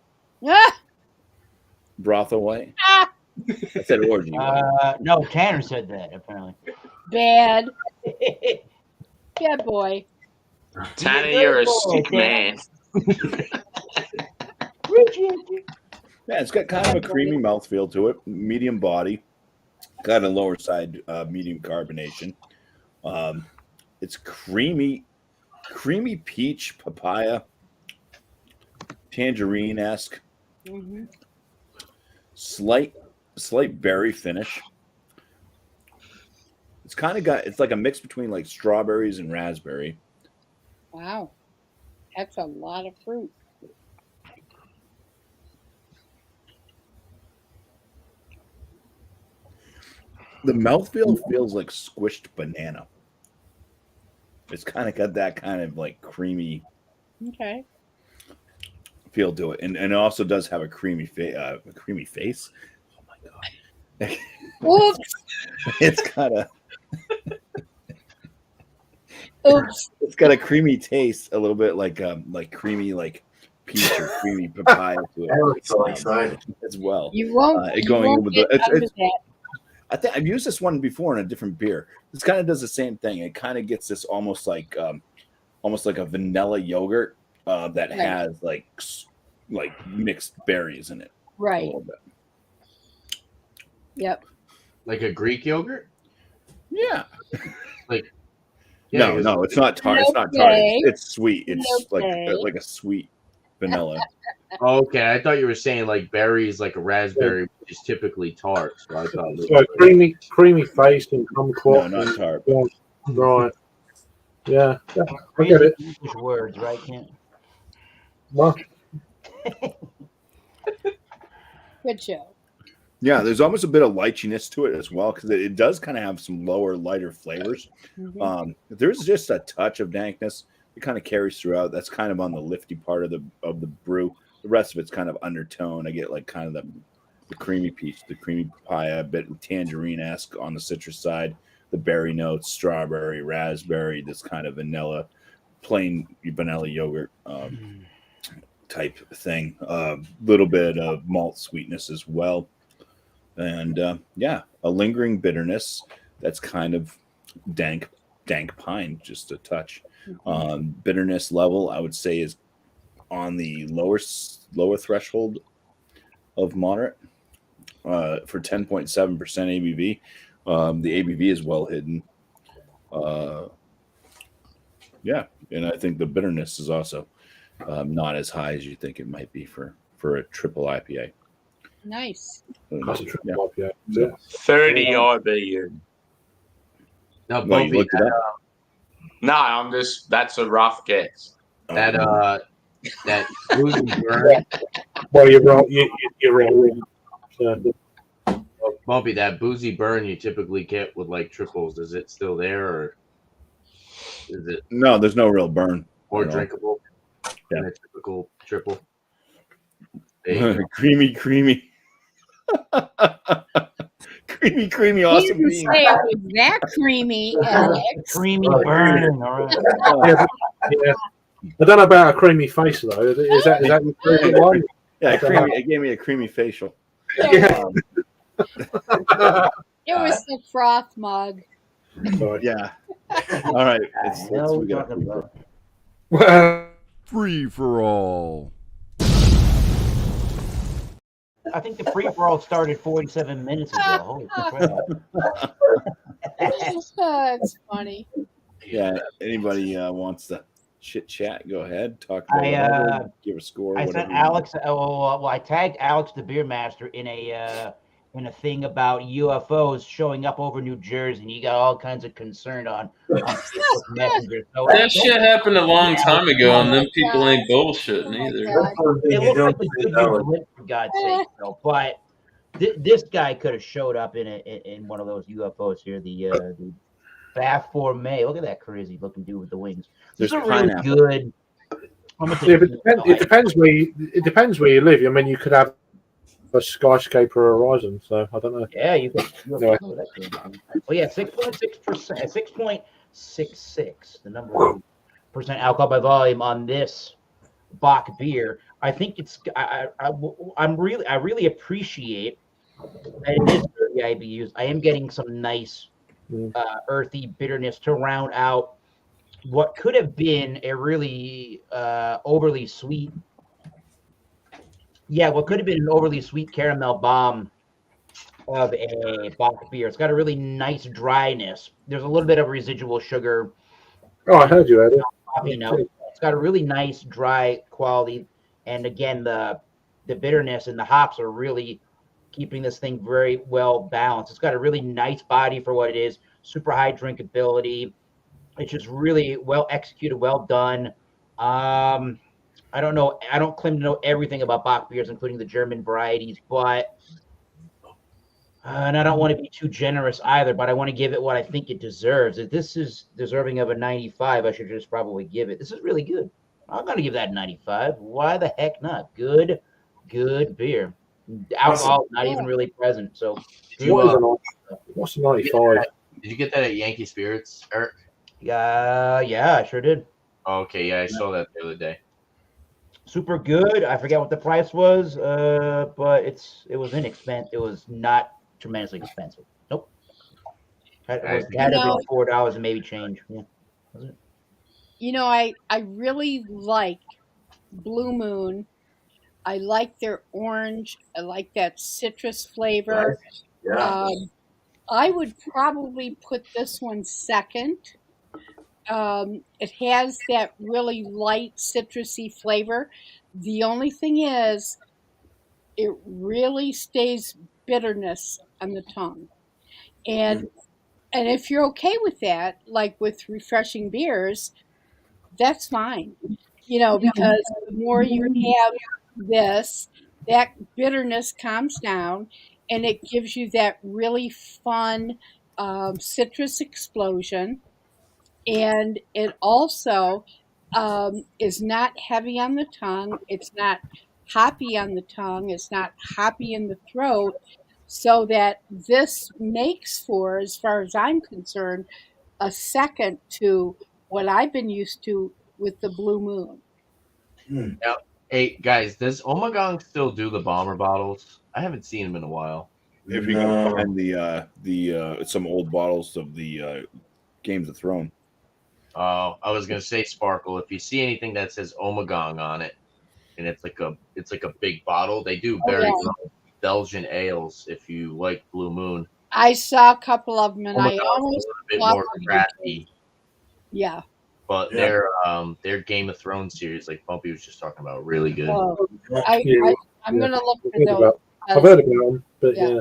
Ah! Brothel white. Ah! I said orgy. white. No, Tanner said that apparently. Bad. Bad boy. Tanner, you're a sick man. Yeah, it's got kind of a creamy mouthfeel to it. Medium body, got a lower side, medium carbonation. It's creamy peach, papaya, tangerine-esque. Mm-hmm. Slight berry finish. It's like a mix between like strawberries and raspberry. Wow. That's a lot of fruit. The mouthfeel feels like squished banana. It's kind of got that kind of like creamy Okay. feel to it, and it also does have a creamy face. Oh my god! Oops. It's got a Oops. it's got a creamy taste, a little bit like creamy like peach or creamy papaya to it. I'm so excited. As well. You won't. It You going won't with get the- under that. I think I've used this one before in a different beer. This kind of does the same thing. It kind of gets this almost like a vanilla yogurt that Right. has like mixed berries in it. A Right. little bit. Yep. Like a Greek yogurt? Yeah. Yeah, No, it's not tart. It's not tart. Okay. It's sweet. It's Okay. like a sweet vanilla. Okay, I thought you were saying like berries, like a raspberry, which is typically tart. So I thought. So creamy face and kumquat. No, not tart. Yeah, right. Yeah, I get it. English words, right? Can't. Well, Good show. Yeah, there's almost a bit of lycheyness to it as well because it does kind of have some lower, lighter flavors. There's just a touch of dankness. It kind of carries throughout. That's kind of on the lifty part of the brew. The rest of it's kind of undertone. I get like kind of the creamy peach, the creamy papaya, a bit tangerine-esque on the citrus side, the berry notes, strawberry, raspberry, this kind of vanilla, plain vanilla yogurt type thing. Little bit of malt sweetness as well. And a lingering bitterness that's kind of dank pine, just a touch. Bitterness level, I would say, is on the lower threshold of moderate for 10.7% ABV. The ABV is well hidden. And I think the bitterness is also not as high as you think it might be for a triple IPA. Nice. That's a triple IPA. Yeah. 30 IBU. No, Well, you BuMpY, looked it up? No, that's a rough guess. that boozy burn, Well, you're wrong. You're wrong. So, BuMpY, that boozy burn you typically get with like triples. Is it still there, or is it No, there's no real burn. more at all. drinkable than a typical triple? There you go. Creamy. creamy, awesome Didn't bean. say it was that creamy, Alex. Creamy burn. All right. yeah. I don't know about a creamy face though. Is that your favorite one? Yeah, creamy. It gave me a creamy facial. Yeah. It was the froth mug. Sorry. Yeah. All right. Hell, We got talking about. Well, Free for all. I think the free for all started 47 minutes ago. Holy crap! That's funny. Yeah. Anybody wants to chit chat? Go ahead. Talk about I, whatever, give a score. I whatever sent you want. Alex. I tagged Alex, the beer master, in a thing about UFOs showing up over New Jersey, and he got all kinds of concerned on Facebook Messenger. So That shit happened a long time ago, and Oh my them people God. ain't bullshitting Oh my either. God. It looks like a good blip, for God's sake, though. But this guy could have showed up in one of those UFOs here. The Bath May. Look at that crazy looking dude with the wings. These There's are really pineapple. good. I'm gonna yeah, take but it depends where you live. I mean, you could have a skyscraper horizon. So I don't know. Yeah, you can. Yeah. Oh yeah, 6.6%, 6.66. The number of percent alcohol by volume on this Bach beer. I think it's. I really appreciate that it is 30 IBUs. I am getting some nice earthy bitterness to round out what could have been a really overly sweet. Yeah, what could have been an overly sweet caramel bomb of a Bach beer. It's got a really nice dryness. There's a little bit of residual sugar. Oh, I heard you, Eddie. Coffee note. It's got a really nice dry quality, and again, the bitterness and the hops are really keeping this thing very well balanced. It's got a really nice body for what it is. Super high drinkability. It's just really well executed, well done. I don't know. I don't claim to know everything about Bach beers, including the German varieties, but and I don't want to be too generous either. But I want to give it what I think it deserves. If this is deserving of a 95, I should just probably give it. This is really good. I'm going to give that a 95. Why the heck not? Good beer. Alcohol not even really present. So What's a 95? Did you get that at Yankee Spirits, Eric? yeah, I sure did. Okay, yeah, I saw that the other day. Super good. I forget what the price was, but it was inexpensive. It was not tremendously expensive. Nope. Had to have been $4 and maybe change. Yeah. Was it? You know, I really like Blue Moon. I like their orange. I like that citrus flavor. Yeah. I would probably put this one second. It has that really light citrusy flavor. The only thing is, it really stays bitterness on the tongue. And if you're okay with that, like with refreshing beers, that's fine. You know, because the more you have this, that bitterness calms down, and it gives you that really fun citrus explosion. And it also is not heavy on the tongue. It's not hoppy on the tongue. It's not hoppy in the throat. So that this makes for, as far as I'm concerned, a second to what I've been used to with the Blue Moon. Now, hey guys, does Ommegang still do the bomber bottles? I haven't seen them in a while. If you can find the some old bottles of the Games of Thrones. I was gonna say Sparkle. If you see anything that says Ommegang on it, and it's like a big bottle, they do very yeah. well Belgian ales. If you like Blue Moon, I saw a couple of them, and I Ommegang's a almost little bit bought more them. crafty. Yeah. But their Game of Thrones series, like BuMpY was just talking about, really good. Oh, Yeah, I'm gonna look for I've heard those. about- I've heard about them, but Yeah. yeah.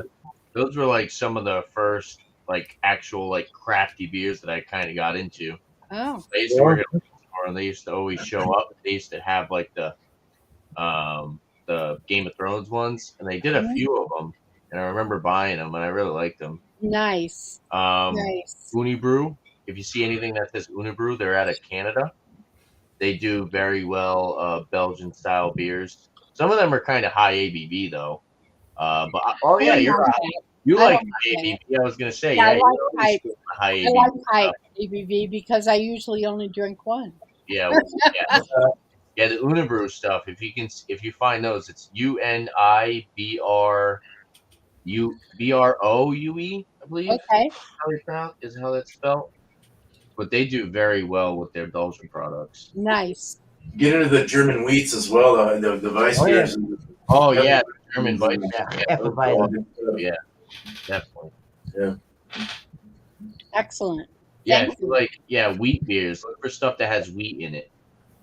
Those were like some of the first like actual like crafty beers that I kind of got into. Oh, I used to work at a store, and they used to always show up. They used to have like the Game of Thrones ones, and they did a few of them. And I remember buying them, and I really liked them. nice. Nice. Brew. If you see anything that says Brew, they're out of Canada. They do very well Belgian style beers. Some of them are kind of high ABV though. But yeah, you're right. You I like don't high mind ABV. I was gonna say, Yeah, I yeah, like you're high- always high I ABV. like high stuff. ABV because I usually only drink one. Yeah, yeah. The Unibrew stuff. If you find those, it's UNIBROUE, I believe. Okay. How they pronounce is how that's spelled. But they do very well with their Belgian products. Nice. Get into the German wheats as well, the Weiss Oh, yeah. beers. Oh yeah, the German Weiss. Hefeweizen. Yeah, definitely. Excellent. Yeah, Thank if you like wheat beers. Look for stuff that has wheat in it.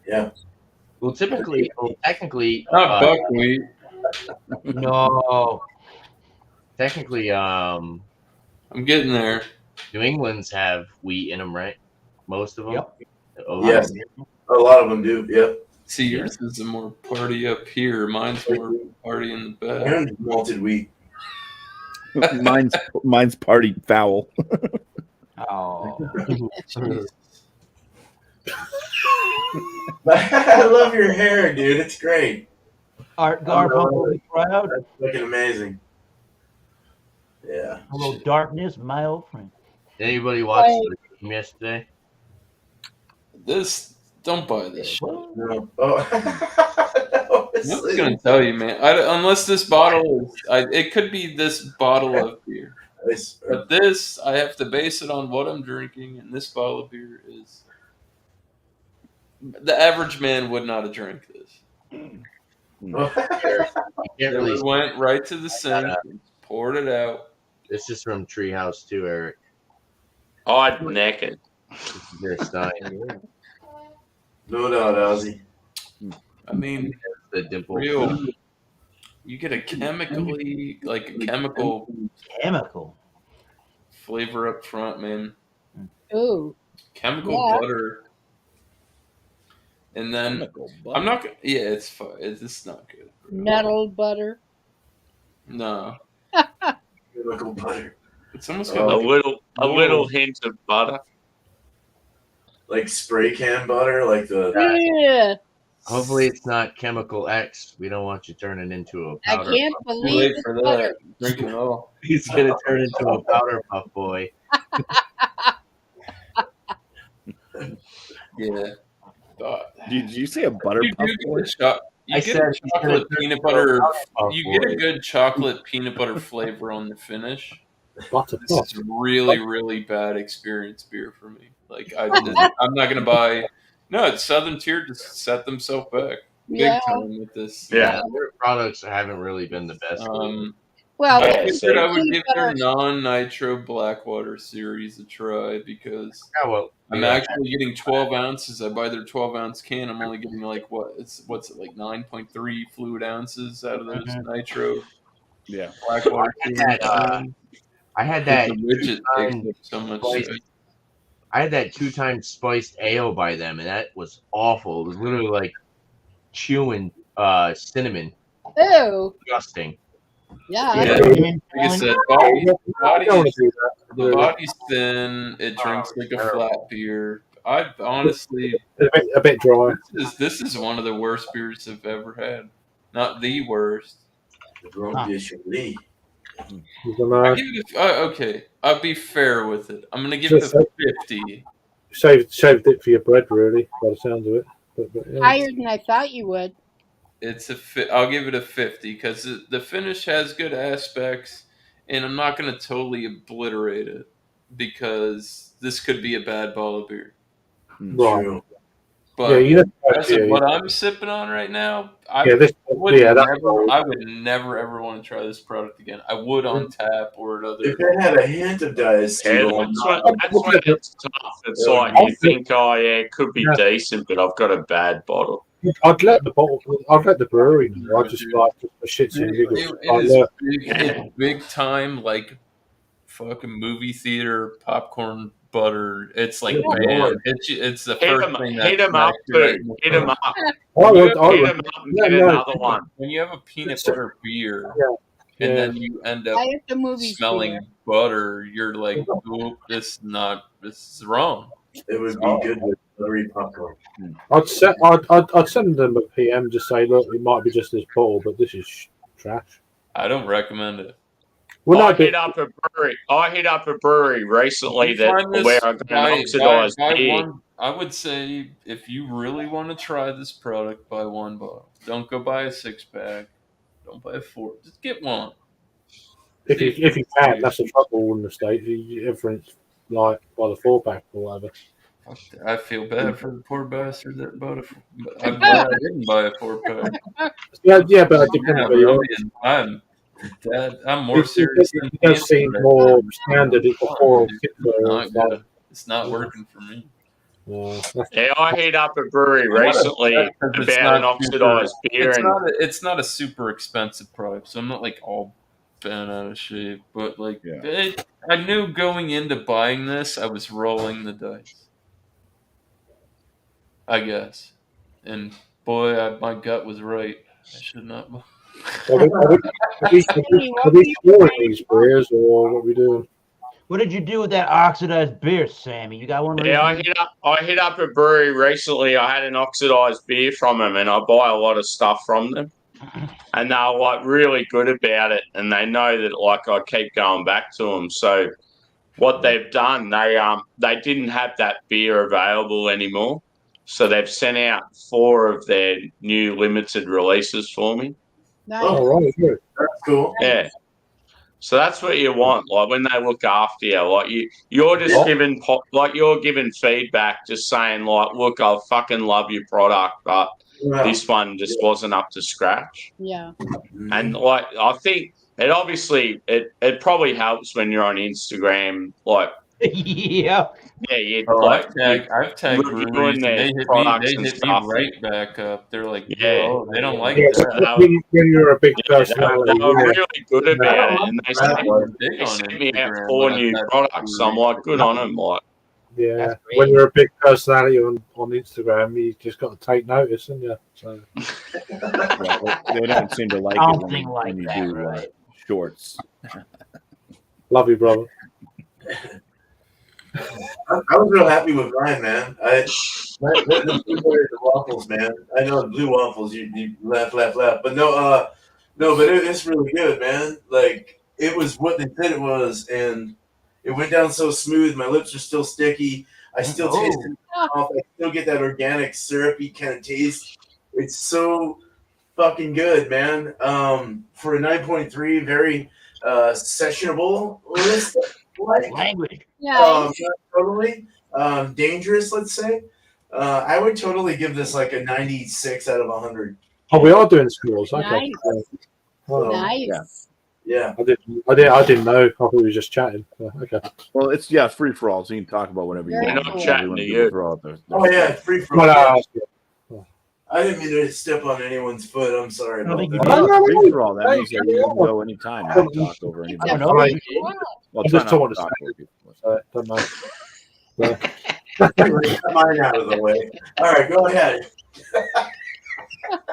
Yeah. Well, technically, Not buckwheat. no. Technically, I'm getting there. New England's have wheat in them, right? Most of them. Yep. Oh, Yes. A lot of them do. Yep. See, yours is a more party up here. Mine's more party in the back. And malted wheat. mine's party foul. Oh. I love your hair, dude. It's great. Art Garfunkel proud. That's looking amazing. Yeah. Hello, darkness, my old friend. Did anybody watch the game yesterday? Don't buy this shit. No. Oh. I'm just gonna tell you, man. Unless this bottle is, it could be this bottle of beer. But this, I have to base it on what I'm drinking, and this bottle of beer is. The average man would not have drank this. It went right to the sink, and poured it out. This is from Treehouse too, Eric. Odd naked. This is their Stein. No doubt, Ozzy. I mean, the dimple. real. You get a chemical flavor up front, man. Ooh. Chemical butter. And then I'm not gonna. Yeah, it's fine. It's not good. Metal butter. No. Chemical butter. It's almost A got little hint of butter. Like spray can butter, like the. Yeah. Hopefully, it's not Chemical X. We don't want you turning into a I powder. can't puff. believe Wait it's for butter. that. Drinking it all. He's gonna turn into a powder puff boy. Yeah. Did you say a butter You puff do boy? get a you I get said a he's gonna chocolate turn peanut into a butter. powder puff You get a boy. good chocolate peanut butter flavor on the finish. Butter This puff. is a really, really bad experience beer for me. Like I'm not gonna buy. No, it's Southern Tier just set themselves back big Yeah. time with this. Yeah. Their products haven't really been the best. Well, I would peanut give their butter- non-nitro Blackwater series a try because Yeah, well, I'm actually getting 12 ounces. I buy their 12-ounce can. I'm only getting like what's it like 9.3 fluid ounces out of those nitro Yeah. Blackwater. I had that. The widget takes two-time up so much spiced- space. I had that 2 times spiced ale by them, and that was awful. It was literally like chewing cinnamon. Ew. Disgusting. Yeah. Yeah. Cinnamon Like I challenge. said, I don't want to body's do that. the Really. body's thin. It drinks like a flat beer. I honestly, A bit dry. this is one of the worst beers I've ever had. Not the worst. The Grand Bichonnet. I don't know. I give it okay. I'll be fair with it. I'm gonna give it Just a 50. saved it for your bread, really, by the sounds of it. But yeah. Higher than I thought you would. I'll give it a 50 because the finish has good aspects, and I'm not gonna totally obliterate it because this could be a bad bottle of beer. Right. True. But Yeah, you know, as of what I'm sipping on right now, I yeah, this, would yeah, that's never ever want to try this product again. I would on tap or at other. If it had a hint of diacetyl, That's when it's tough. It's like you think, oh yeah, it could be decent, but I've got a bad bottle. I'd let the brewery know. I just like the shits and giggles. It's big time, like fucking movie theater popcorn butter. It's like man, it's the first thing that hit 'em up, dude. Hit 'em up. Hit 'em up and get another one. When you have a peanut butter beer, Yeah. and then you end up I have the movie smelling butter, you're like, "Oop, this is wrong." it would be good with buttery popcorn. I'd send them a PM, just say, look, it might be just this bottle, but this is trash. I don't recommend it. Well, I hit up a brewery recently where I got an oxidized beer. I would say if you really want to try this product, buy one bottle. Don't go buy a 6-pack. Don't buy a 4. Just get one. If you can, that's the trouble in the States. Everything's like by the 4-pack or whatever. I feel bad for the poor bastard that bought a. I'm glad I didn't buy a 4-pack. Yeah, but it depends. I'm more serious than it does seem more standard before. It's not working for me. Yeah, I hit up a brewery recently about an oxidized beer. It's not a super expensive product, so I'm not like all bent out of shape. But like, I knew going into buying this, I was rolling the dice. I guess, and boy, my gut was right. I should not. Are we scoring these beers, or what are we doing? What did you do with that oxidized beer, Sammy? You got one? Yeah, I hit up a brewery recently. I had an oxidized beer from them, and I buy a lot of stuff from them. And they're like really good about it, and they know that like I keep going back to them. So what they've done, they didn't have that beer available anymore, so they've sent out 4 of their new limited releases for me. Nice. Oh, right, good. That's cool. Yeah. So that's what you want, like when they look after you, like you're just you're giving feedback, just saying like, look, I fucking love your product, but this one just wasn't up to scratch. Yeah. And like I think it probably helps when you're on Instagram, like yeah. I've tagged breweries, and they hit me right back up. They're like, oh, they don't like that. When you're a big personality, they were really good about it, and they sent me out 4 new products. So I'm like, good on them, like. Yeah, when you're a big personality on Instagram, you just got to take notice, haven't you? So. They don't seem to like it when you do shorts. Love you, brother. I was real happy with mine, man. The waffles, man. I know the blue waffles. You laugh, but no, but it's really good, man. Like it was what they said it was, and it went down so smooth. My lips are still sticky. I still taste it. I still get that organic syrupy kind of taste. It's so fucking good, man. For a 9.3, very sessionable list. Language. Yeah. Totally dangerous, let's say. I would totally give this like a 96 out of 100. Oh, we are doing scores. Okay. Nice. Yeah. I didn't know. I thought we were just chatting. Okay. Well, it's free for all, so you can talk about whatever you want. We're not chatting to you. Oh yeah, free for all. I didn't mean to step on anyone's foot. I'm sorry. Free for all. That means that you can go anytime and talk over anybody. I just don't want to say it. Don't know. Get mine out of the way. All right, go ahead.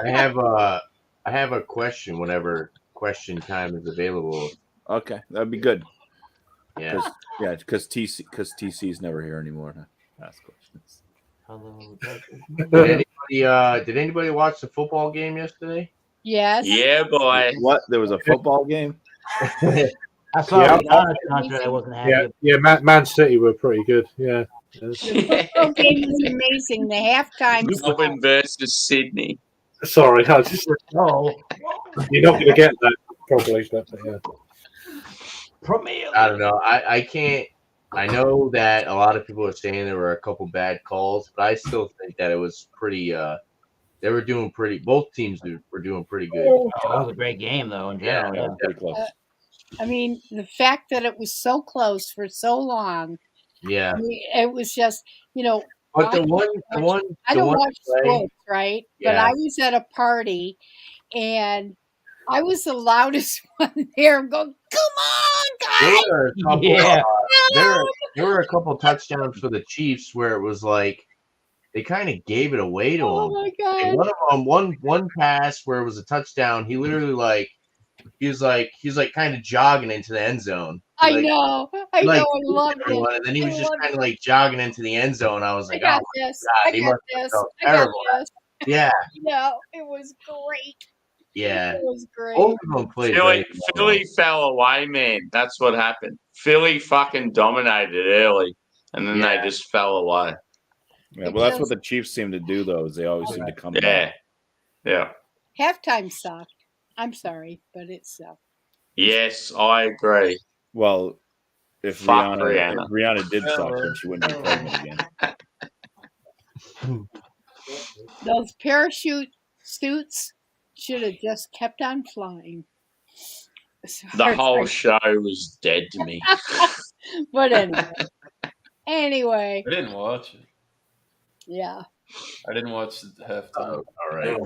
I have a question. Whenever question time is available. Okay, that'd be good. Yeah. Because TC's never here anymore to ask questions. Hello, Did anybody watch the football game yesterday? Yes. Yeah, boy. What? There was a football game? I saw Yeah. the Giannis contract. I wasn't happy. Yeah. Man City were pretty good. Yeah. The football game was amazing. The halftime. Melbourne versus Sydney. Sorry, I just Oh, you're not going to get that probably. But yeah. I don't know. I can't. I know that a lot of people are saying there were a couple bad calls, but I still think that it was pretty. They were doing pretty. Both teams were doing pretty good. that was a great game, though, in general. Yeah, pretty close. I mean, the fact that it was so close for so long. Yeah. I mean, it was just, But I don't watch sports, right? But Yeah. I was at a party, and I was the loudest one there. Go, come on, There guys! were a couple. Yeah. There were a couple touchdowns for the Chiefs where it was like they kind of gave it away to Oh them. my And god! one of them, one pass where it was a touchdown. He literally he was kind of jogging into the end zone. I know, I loved it. Everyone, and then he was just loved kind of jogging into the end zone. I was I like, got oh this. God, I he got must have this. felt I got terrible. this. Yeah, No, it was great. yeah. It was great. Both of them played very well. Philly fell away, man. That's what happened. Philly fucking dominated early, and then they just fell away. Yeah, well, that's what the Chiefs seem to do, though, is they always seem to come back. Yeah. Halftime sucked. I'm sorry, but it sucked. Yes, I agree. Well, if Fuck Rihanna did suck, then she wouldn't be pregnant again. Those parachute suits should have just kept on flying. The whole show was dead to me. But anyway. I didn't watch it. Yeah. I didn't watch the halftime. All right.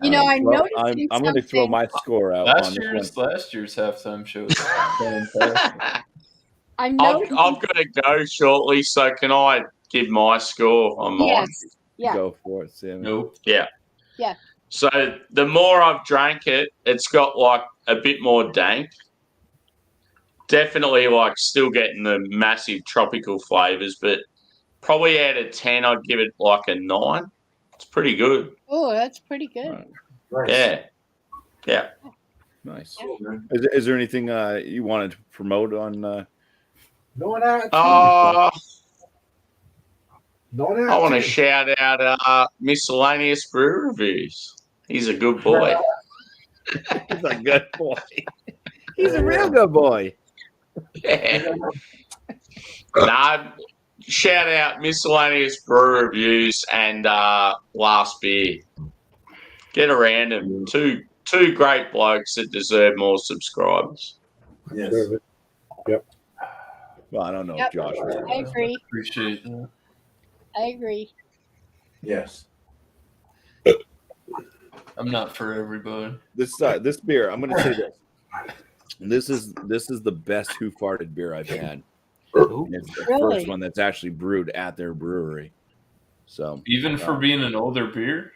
I noticed. I'm going to throw my score out on this one. Last year's halftime show was fantastic. I've got to go shortly, so can I give my score on mine? Yes. Yeah. Go for it, Sam. Nope. Yeah. Yeah. So the more I've drank it, it's got a bit more dank. Definitely still getting the massive tropical flavors, but probably out of 10, I'd give it a 9. It's pretty good. Oh, that's pretty good. Right. Nice. Yeah. Yeah. Nice. Cool, man. Is there anything you wanted to promote on? Not out. I Not out. want to shout out Miscellaneous Brew Reviews. He's a good boy. He's a good boy. He's a real good boy. Yeah. Nah, shout out Miscellaneous Brew Reviews and Last Beer. Get around them. Two great blokes that deserve more subscribers. Yes. Yep. Well, I don't know Yep. if Josh was. I agree. Appreciate that. I agree. Yes. I'm not for everybody. This beer, I'm going to say this. This is the best Who Farted beer I've had. And it's the Really? first one that's actually brewed at their brewery. So Even for being an older beer?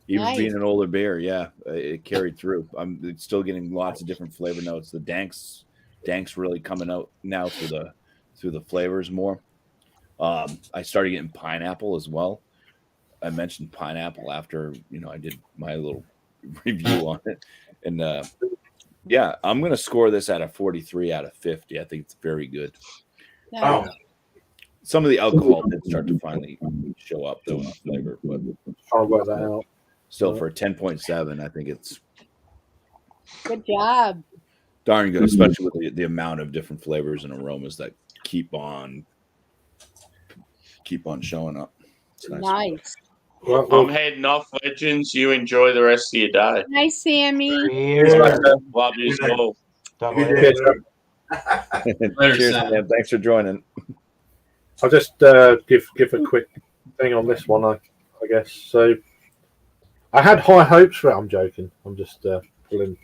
even Nice. being an older beer, yeah, it carried through. I'm still getting lots of different flavor notes. The dank's really coming out now through the flavors more. I started getting pineapple as well. I mentioned pineapple after I did my little review on it, and yeah, I'm gonna score this at a 43 out of 50. I think it's very good. Nice. Some of the alcohol did start to finally show up though in the flavor, but I'll work that out. still for a 10.7, I think it's Good job. darn good, especially with the amount of different flavors and aromas that keep on showing up. It's nice. Nice. Well, I'm heading off, legends. You enjoy the rest of your day. Nice, Sammy. Love you all. Cheers, man. Thanks for joining. I'll just give a quick thing on this one, I guess. So I had high hopes for it. I'm joking. I'm just pulling.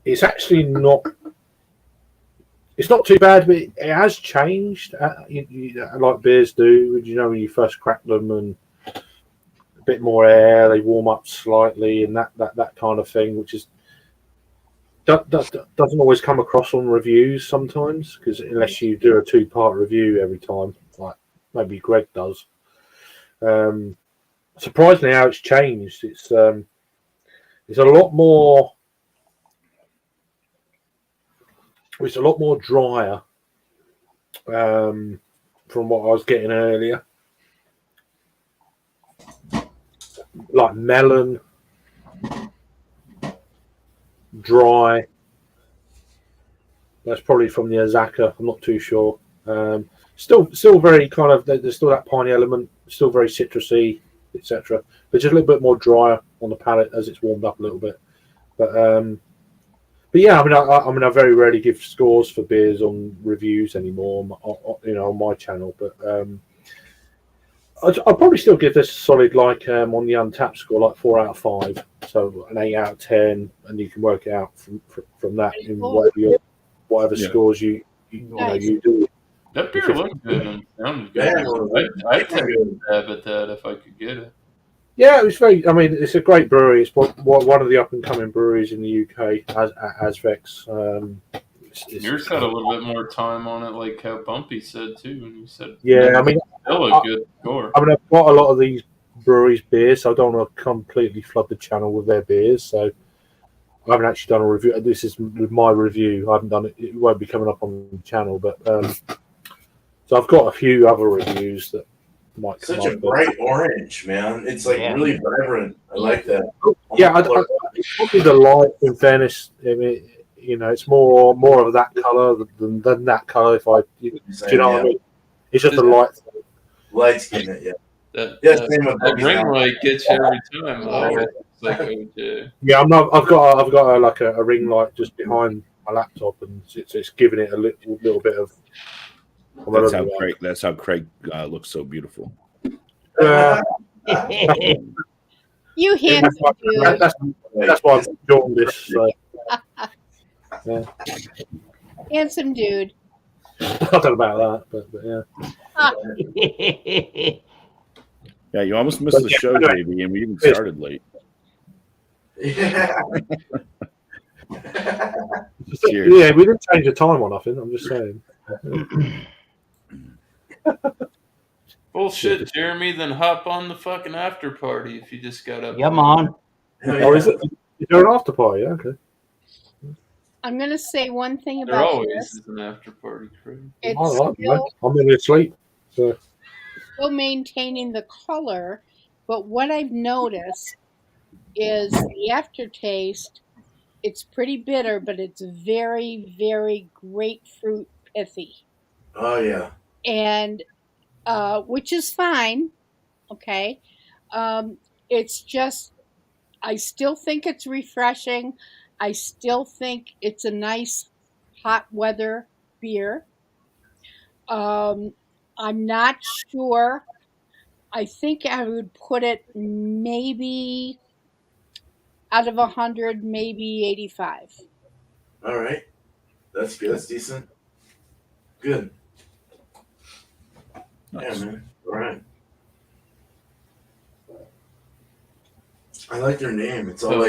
It's actually not. It's not too bad, but it has changed. Like beers do. When you first crack them, and bit more air. They warm up slightly, and that kind of thing, which is doesn't always come across on reviews sometimes, because unless you do a 2-part review every time, like maybe Greg does. Surprisingly, how it's changed. It's a lot more. It's a lot more drier from what I was getting earlier. Like melon, dry. That's probably from the Azaka. I'm not too sure. Still very kind of. There's still that piney element. Still very citrusy, etc. But just a little bit more drier on the palate as it's warmed up a little bit. But yeah, I mean, I very rarely give scores for beers on reviews anymore. On my channel. But I'll probably still give this a solid, like on the Untapped score, like 4 out of 5. So an 8 out of 10, and you can work it out from that in whatever scores you do. That beer looked good and sounded good. I'd take a stab at that if I could get it. Yeah, it was very. I mean, it's a great brewery. It's one of the up and coming breweries in the UK, Asvex. Yours had a little bit more time on it, like how BuMpY said too. And you said, yeah, I mean, still a good score. I mean, I've got a lot of these breweries' beers, so I don't want to completely flood the channel with their beers. So I haven't actually done a review. This is my review. I haven't done it. It won't be coming up on the channel, but so I've got a few other reviews that might come Such a bright orange, man. It's like really vibrant. I like that. Yeah, it's probably the light. In fairness, I mean, it's more of that color than that color. If do you know what I mean? It's just the light. Light's getting it, yeah. That ring light gets you every time. Though. It's like OJ. Yeah, I've got like a ring light just behind my laptop, and it's giving it a little bit of. That's how Craig looks so beautiful. You handsome dude. That's why I'm doing this. So. Yeah. Handsome dude. I don't know about that, but yeah. Yeah, you almost missed the show, baby, and we even started late. Yeah. Yeah, we didn't change the time or nothing. I'm just saying. Bullshit, Jeremy. Then hop on the fucking after party if you just got up. Come on. Oh, is there an after party? Okay. I'm going to say one thing There about always this. is an after party, Craig. It's I'm in sleep. So. Still maintaining the color, but what I've noticed is the aftertaste. It's pretty bitter, but it's very, very grapefruit pithy. Oh yeah. And which is fine. Okay. It's just, I still think it's refreshing. I still think it's a nice hot weather beer. I'm not sure. I think I would put it maybe out of 100, maybe 85. All right. That's good. That's decent. Good. Nice. Yeah, man. All right. I like their name. It's all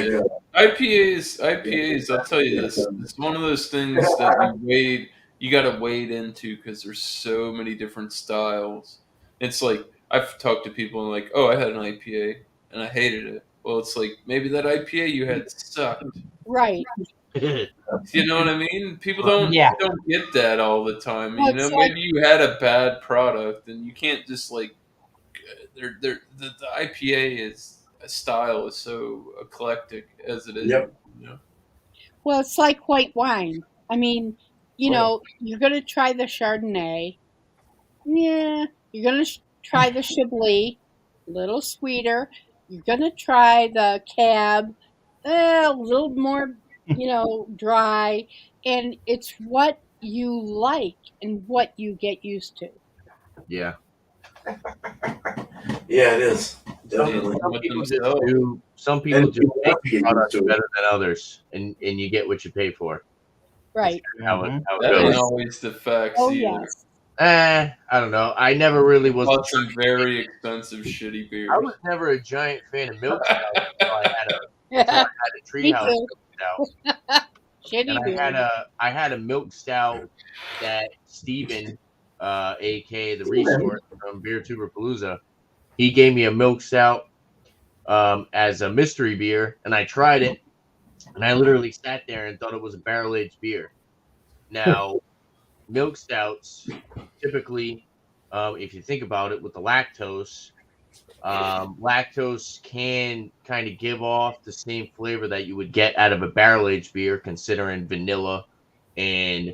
IPAs. I'll tell you this. It's one of those things that you got to wade into because there's so many different styles. It's like I've talked to people and like, oh, I had an IPA and I hated it. Well, it's like maybe that IPA you had sucked. Right. You know what I mean? People don't get that all the time. Well, maybe you had a bad product and you can't just like the IPA style is so eclectic as it is. Yep. Well, it's like white wine. I mean, you're going to try the Chardonnay. Yeah. You're going to try the Chablis, a little sweeter. You're going to try the Cab, a little more, dry. And it's what you like and what you get used to. Yeah. Yeah, it is. Definitely. Some people do make products better than others, and you get what you pay for. Right. How it that goes. ain't always the facts. Oh, either. yes. I don't know. I never really was. Bought some very expensive shitty beers. I was never a giant fan of milk stout until I had a Me treehouse too. milk stout. Shitty And beer. I had a milk stout that Steven, aka the resource from Beer Tuber Palooza, he gave me a milk stout as a mystery beer, and I tried it, and I literally sat there and thought it was a barrel aged beer. Now, milk stouts typically, if you think about it, with the lactose, lactose can kind of give off the same flavor that you would get out of a barrel aged beer, considering vanilla and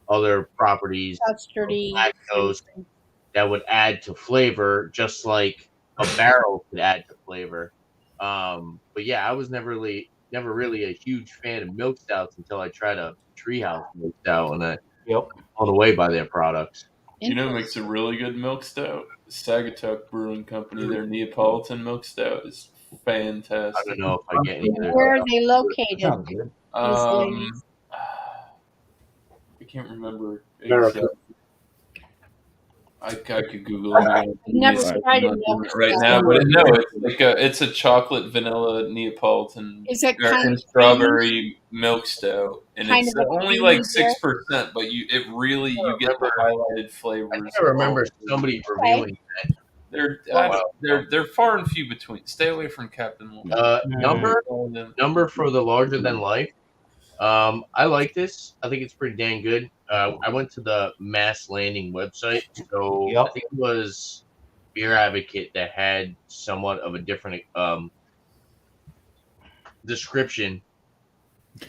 other properties of Custardy. lactose that would add to flavor, just like a barrel could add to flavor. But yeah, I was never really a huge fan of milk stouts until I tried a Treehouse milk stout, and I Yep. blown away by their products. You know, what makes a really good milk stout. Sagatuck Brewing Company. Their Neapolitan milk stout is fantastic. I don't know if I get any of their Where are they located? Sounds good. I can't remember America. exactly. I could Google it. I've never tried a I'm not milk doing it right stout. now, but it's a chocolate vanilla Neapolitan Is it or kind and of strawberry milk stout, and Kind it's of a only creamy like beer? 6%, but you get the highlighted flavors. I think I remember somebody reviewing They're far and few between. Stay away from Captain Morgan. Number for the larger than life. I like this. I think it's pretty dang good. I went to the Mass Landing website, so I think it was Beer Advocate that had somewhat of a different description,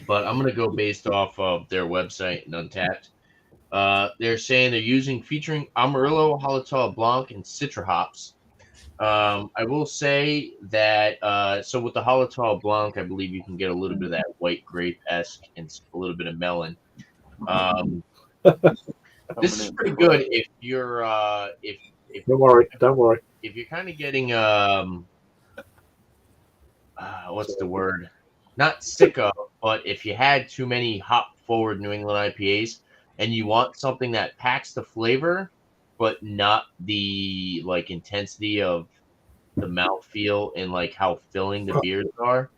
but I'm gonna go based off of their website and Untapped. They're saying they're featuring Amarillo, Hallertau Blanc, and Citra hops. I will say that so with the Hallertau Blanc, I believe you can get a little bit of that white grape-esque and a little bit of melon. This is pretty good if you're if Don't worry. if you're kind of getting what's the word? Not sick of, but if you had too many hop forward New England IPAs and you want something that packs the flavor but not the like intensity of the mouthfeel and like how filling the beers are,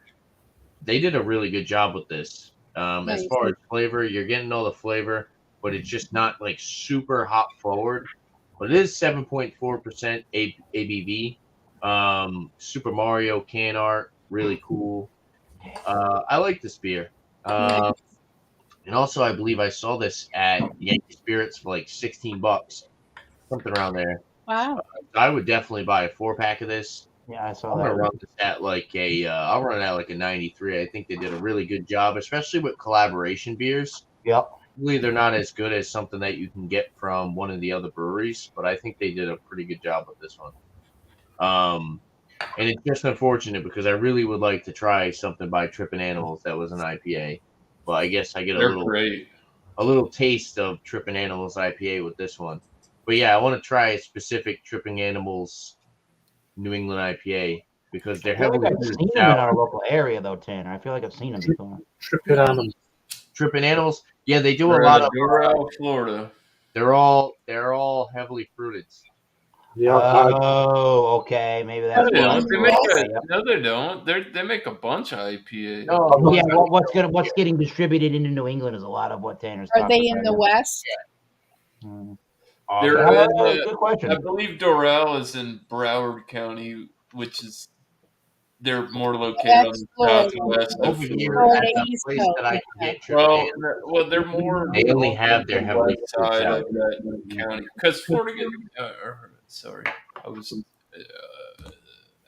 they did a really good job with this. As far as flavor, you're getting all the flavor, but it's just not like super hop forward. But it is 7.4% ABV. Super Mario can art, really cool. I like this beer. And also, I believe I saw this at Yankee Spirits for like $16, something around there. Wow. I would definitely buy a 4-pack of this. Yeah, I saw I'm that. gonna run this at like I'll run it at like a 93. I think they did a really good job, especially with collaboration beers. Yep. Really, they're not as good as something that you can get from one of the other breweries, but I think they did a pretty good job with this one. And it's just unfortunate because I really would like to try something by Trippin' Animals that was an IPA, but I guess I get a little taste of Trippin' Animals IPA with this one. But yeah, I want to try a specific Trippin' Animals New England IPA because they're I feel heavily like I've seen them in our local area though, Tanner. I feel like I've seen them before. Trippin' Animals. Yeah, they do a lot of Doral, Florida. They're all heavily fruited. Yeah. Oh, okay. Maybe that's No, why. they don't. They make a bunch of IPA. Oh, yeah. What's getting distributed into New England is a lot of what Tanner's. Are they in the West? Good question. I believe Doral is in Broward County, which is they're more located on the southwest of Florida. Well, they're more. They only have their heavily side of that county because Florida gets. Sorry, I was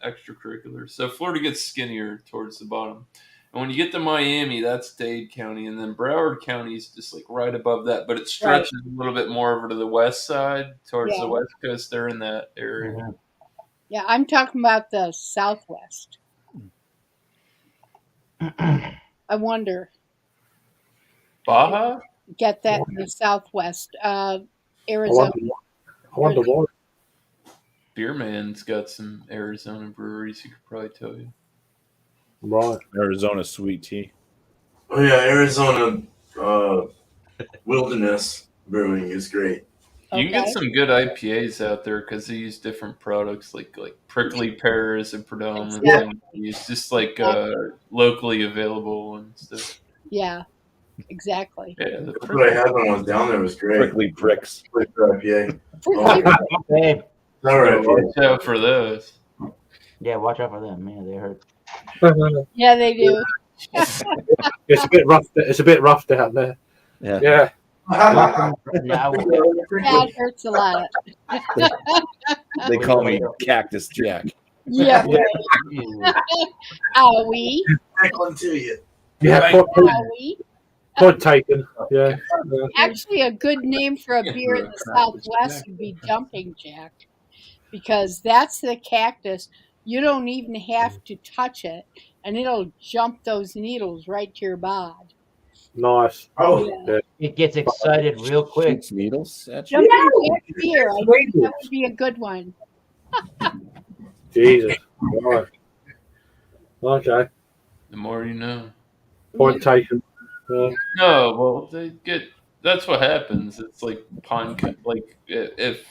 extracurricular. So Florida gets skinnier towards the bottom, and when you get to Miami, that's Dade County, and then Broward County is just like right above that, but it stretches a little bit more over to the west side towards the west coast. They're in that area. Yeah, I'm talking about the Southwest. I wonder. Baja? Get that in the Southwest. Arizona. I wonder why. Beerman's got some Arizona breweries. He could probably tell you. Right. Arizona sweet tea. Oh yeah, Arizona Wilderness Brewing is great. You can get Okay. some good IPAs out there because they use different products like prickly pears and predominant Exactly. thing. It's just like locally available and stuff. Yeah, exactly. Yeah, the That's what I had when I was down there. It was great. Prickly pricks. IPA. Prickly Hey, Another So IPA. watch out for those. yeah, watch out for them. Man, they hurt. Yeah, they do. It's a bit rough. It's a bit rough down there. Yeah. Yeah. Now, Yeah, it hurts a lot. They call me Cactus Jack. Yeah, Yeah. right. Are we? Tickling to you. Yeah. Right. Are we? Point taken. Yeah. Actually, a good name for a beer in the Southwest would be Jumping Jack, because that's the cactus. You don't even have to touch it, and it'll jump those needles right to your bod. Nice. Oh, Yeah. it gets excited real quick. Shoots needles at you. Jumping Jack beer, I think that would be a good one. Jesus. Right. Okay. The more you know. Point taken. No, well, that's what happens. It's like like if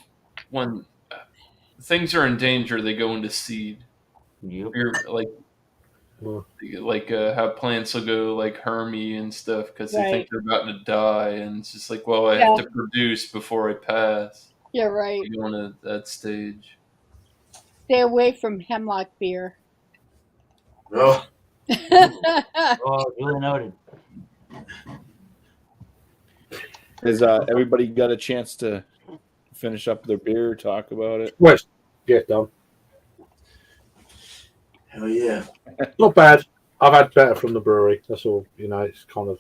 when things are in danger, they go into seed. Yep. You're Well, how plants will go like hermy and stuff because they Right. think they're about to die, and it's just like, well, I Yeah. have to produce before I pass. Yeah, right. You go into that stage. Stay away from hemlock beer. oh, Oh, duly noted. Has everybody got a chance to finish up their beer, talk about it? West. Get done. hell yeah. Not bad. I've had better from the brewery. That's all. You know, it's kind of.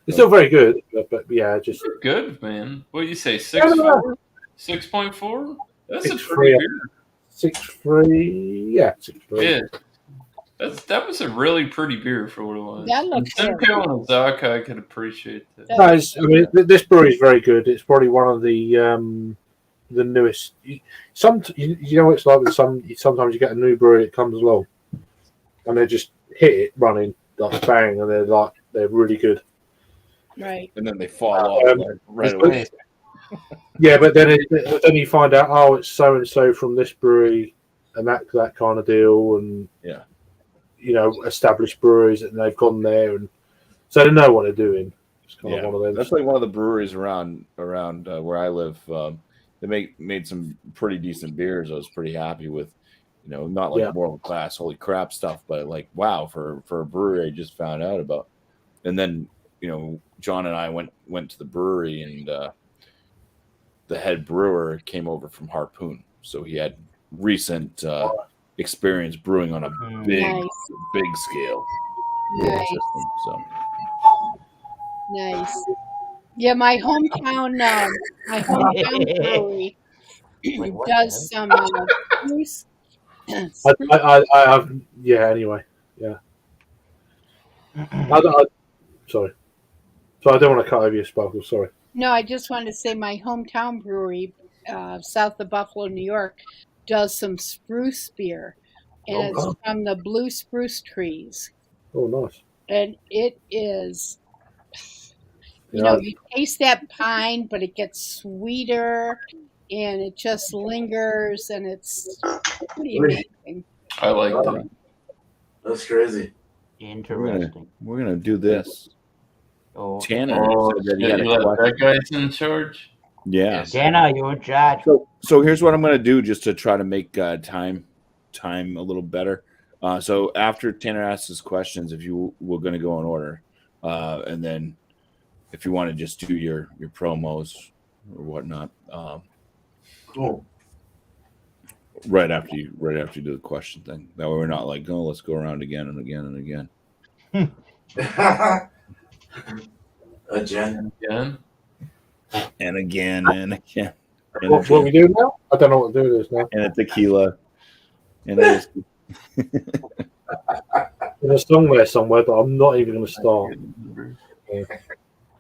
It's still very good, but yeah, just Good, man. What do you say? I don't know. 6.4? That's a 6.3. pretty beer. 6.3. Yeah, 6.3. Yeah. That was a really pretty beer for what it was. That looks good. Simcoe and Ozaka, I could appreciate that. No, I mean, this brewery is very good. It's probably one of the newest. You know what it's like with sometimes you get a new brewery that comes along, and they just hit it running like bang, and they're really good. Right. And then they fall off right away. Yeah, but then you find out, oh, it's so and so from this brewery, and that kind of deal, and Yeah. you know, established breweries, and they've gone there, and so they know what they're doing. It's kind of one of them. That's like one of the breweries around where I live. They made some pretty decent beers. I was pretty happy with, you know, not like world class, holy crap stuff, but like wow for a brewery I just found out about. And then, you know, John and I went to the brewery, and the head brewer came over from Harpoon, so he had recent experience brewing on a big scale Nice. system. So Nice. Yeah, my hometown brewery Wait, what does some spruce. I have, yeah. Anyway, yeah. Sorry. So I don't want to cut over your sparkle. Sorry. No, I just wanted to say my hometown brewery, south of Buffalo, New York, does some spruce beer, and it's from the blue spruce trees, Oh, nice. and it is. You know, you taste that pine, but it gets sweeter, and it just lingers, and it's pretty amazing. I like that. That's crazy. Interesting. we're gonna do this. Oh, Tanner said that he Yeah, had you a let question. that guy's in charge? Yeah. Dana, you're in charge. So here's what I'm going to do just to try to make time a little better. So after Tanner asks his questions, we're going to go in order, and then if you want to just do your promos or whatnot, Cool. right after you do the question thing. That way we're not like, oh, let's go around again and again and again. Again. Again? And again and again. And What we do now? I don't know what to do with this now. and a tequila. And a whiskey. There's a song there somewhere, but I'm not even going to start.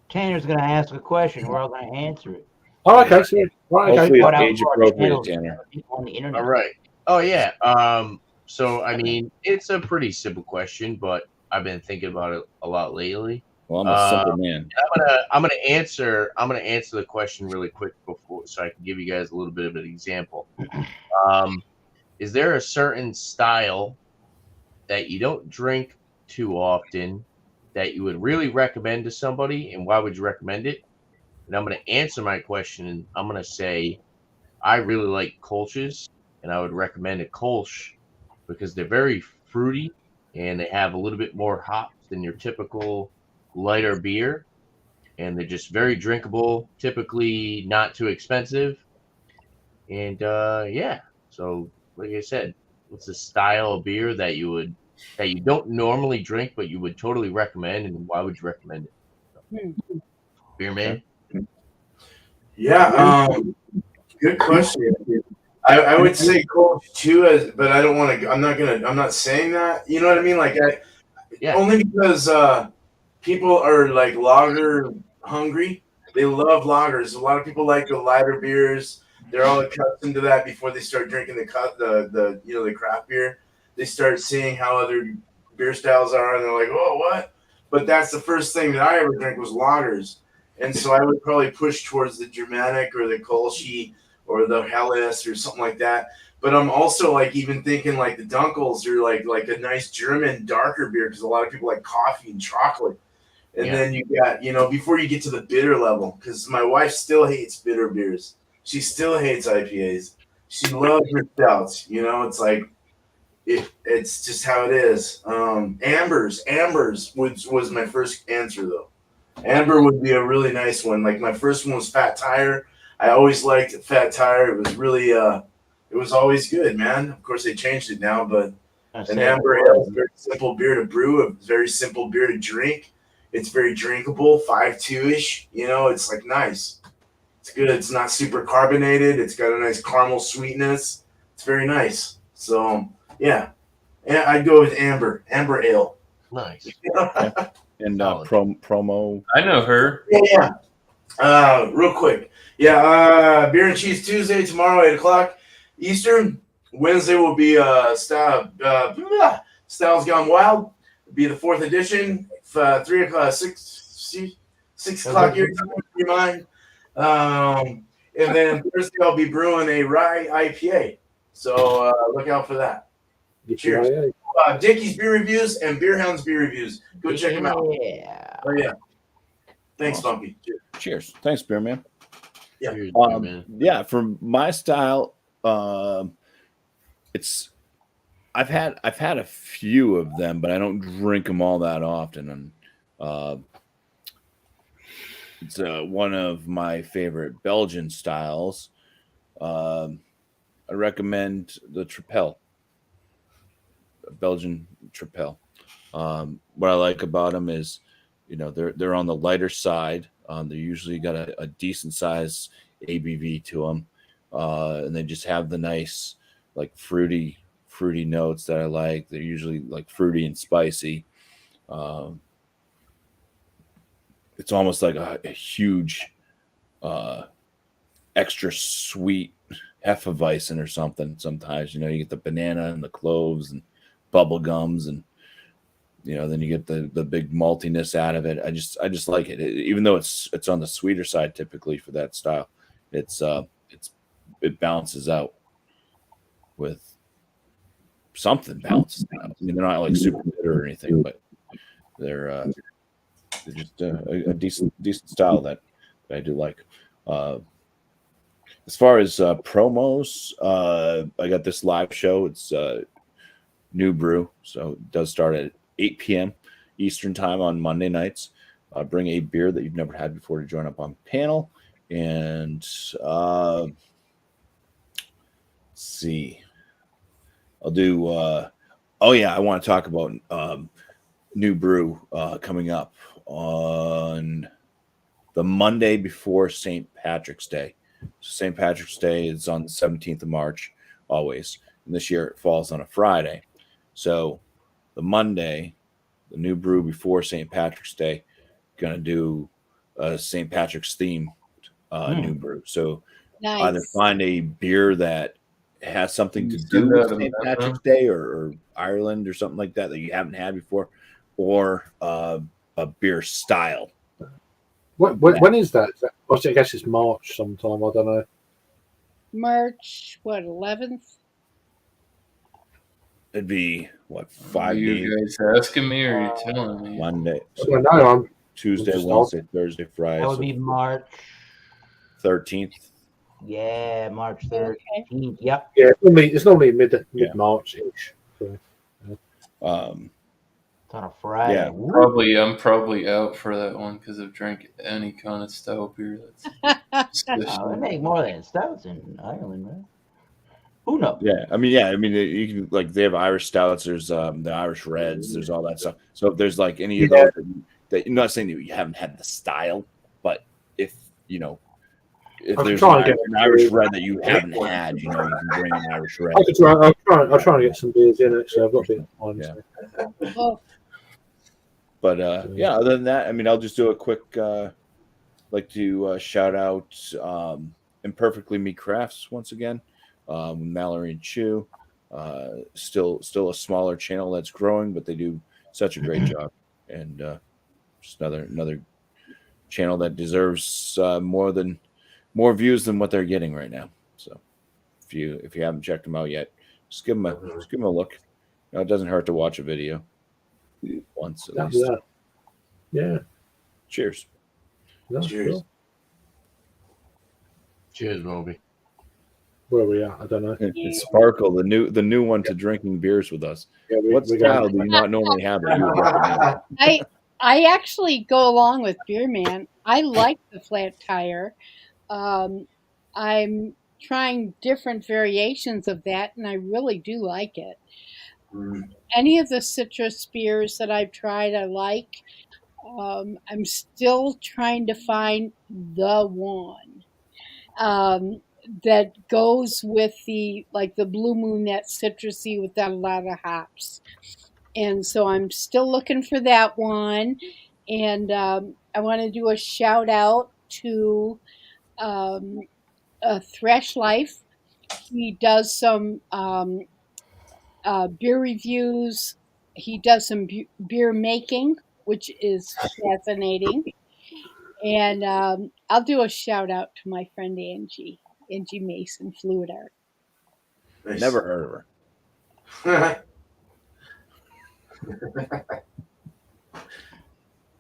Tanner's going to ask a question. We're all going to answer it. Oh, okay. So, right, okay. Hopefully What it's else age are appropriate, channels Tanner. on the internet? All right. Oh yeah. So I mean, it's a pretty simple question, but I've been thinking about it a lot lately. Well, I'm a simple man. I'm gonna answer the question really quick before, so I can give you guys a little bit of an example. Is there a certain style that you don't drink too often that you would really recommend to somebody, and why would you recommend it? And I'm going to answer my question, and I'm going to say I really like Kolsch's, and I would recommend a Kolsch because they're very fruity and they have a little bit more hops than your typical lighter beer, and they're just very drinkable, typically not too expensive. And yeah, so like I said, what's a style of beer that you don't normally drink but you would totally recommend, and why would you recommend it? Beer man. Yeah, good question. I would say Kolsch too, but I don't want to. I'm not saying that. You know what I mean? Like, only because people are like lager hungry. They love lagers. A lot of people like the lighter beers. They're all accustomed to that before they start drinking the craft beer. They start seeing how other beer styles are, and they're like, "Oh, what?" But that's the first thing that I ever drank was lagers, and so I would probably push towards the Germanic or the Kolsch or the Helles or something like that. But I'm also like even thinking like the Dunkels are like a nice German darker beer because a lot of people like coffee and chocolate. And then you got, before you get to the bitter level, because my wife still hates bitter beers. She still hates IPAs. She loves her stouts. It's like it's just how it is. Ambers was my first answer though. Amber would be a really nice one. Like my first one was Fat Tire. I always liked Fat Tire. It was really it was always good, man. Of course they changed it now, but an amber ale is a very simple beer to brew, a very simple beer to drink. It's very drinkable, 5.2-ish. It's like nice. It's good. It's not super carbonated. It's got a nice caramel sweetness. It's very nice. So yeah, I'd go with amber ale. Nice. And promo. I know her. Yeah. Real quick. Yeah. Beer and Cheese Tuesday tomorrow, 8:00 Eastern. Wednesday will be Styles Gone Wild. It'll be the 4th edition. 3:00, 6 o'clock your time. Mine. And then Thursday I'll be brewing a rye IPA. So look out for that. Cheers. Dickie's Beer Reviews and Beer Hound's Beer Reviews. Go check them out. Yeah. Oh, yeah. Thanks, Bumpy. Cheers. Thanks, Beer Man. Yeah. Cheers, man. Yeah, for my style, I've had a few of them, but I don't drink them all that often. And it's one of my favorite Belgian styles. I recommend the Tripel. Belgian Tripel. What I like about them is, they're on the lighter side. They usually got a decent size ABV to them, and they just have the nice, like fruity notes that I like. They're usually like fruity and spicy. It's almost like a huge, extra sweet Hefeweizen or something. Sometimes you get the banana and the cloves and bubble gums, and then you get the big maltiness out of it. I just like it. Even though it's on the sweeter side typically for that style. It balances out with something balances out. I mean, they're not like super bitter or anything, but they're just a decent style that I do like. As far as promos, I got this live show. It's New Brew, so it does start at 8 p.m. Eastern time on Monday nights. Bring a beer that you've never had before to join up on panel. And let's see. I'll do I want to talk about New Brew coming up on the Monday before St. Patrick's Day. So St. Patrick's Day is on the 17th of March, always. And this year it falls on a Friday. So the Monday, the New Brew before St. Patrick's Day, gonna do a St. Patrick's theme New Brew. So either find a beer that has something to do with St. Patrick's Day or Ireland or something like that you haven't had before, or beer style. When is that? I guess it's March sometime. I don't know. March, what, 11th? It'd be what, Are 5 you days? guys asking me or are you telling me? Monday, I don't know. I'm Tuesday, just Wednesday, Thursday, Friday. That would be March. 13th. Yeah, March Okay. 13th. Yep. Yeah, it's normally mid March ish. So, It's on a Friday. Yeah. Woo. I'm probably out for that one because I've drank any kind of stout beer. That's They make more than stouts in Ireland, man. Who knows? Yeah, I mean, you can, like, they have Irish stouts. There's the Irish Reds. There's all that stuff. So if there's like any of those that you're not saying that you haven't had the style, but if if I there's can try and get an Irish Red that you haven't had, you can bring an Irish Red. I'll try and get some beers in actually. I've got a bit of time. Yeah. So. Oh, But yeah, other than that, I mean, I'll just do a quick like to shout out Imperfectly Me Crafts once again. Mallory and Chew, still a smaller channel that's growing, but they do such a great job, and just another channel that deserves more views than what they're getting right now. So if you haven't checked them out yet, just give them a look. It doesn't hurt to watch a video once at least. Yeah. Cheers. No, Cheers. Cool. Cheers, Moby. Where are we at? I don't know. It's Sparkle, the new one to drinking beers with us. Yeah, What style do you not normally have that you would recommend? I actually go along with Beer Man. I like the flat tire. I'm trying different variations of that, and I really do like it. Any of the citrus beers that I've tried, I like. I'm still trying to find the one that goes with the Blue Moon, that citrusy without a lot of hops. And so I'm still looking for that one. And I want to do a shout out to Thresh Life. He does some beer reviews. He does some beer making, which is fascinating. And I'll do a shout out to my friend Angie Mason, Fluid Art. Nice. Never heard of her.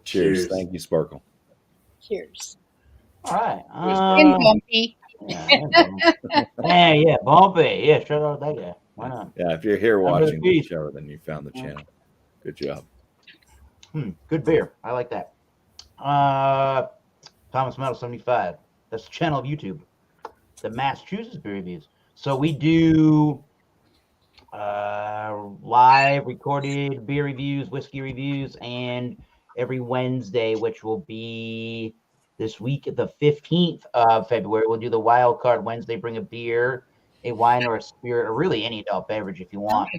Cheers. Thank you, Sparkle. Cheers. All right. And BuMpY. Yeah, BuMpY. Yeah, shout out that guy. Why not? Yeah, if you're here Under the watching the beat. show, then you found the channel. Good job. Good beer. I like that. Thomas Metal 75. That's the channel of YouTube. The Massachusetts beer reviews. So we do live recorded beer reviews, whiskey reviews, and every Wednesday, which will be this week, the 15th of February, we'll do the Wild Card Wednesday. Bring a beer, a wine, or a spirit, or really any adult beverage if you want.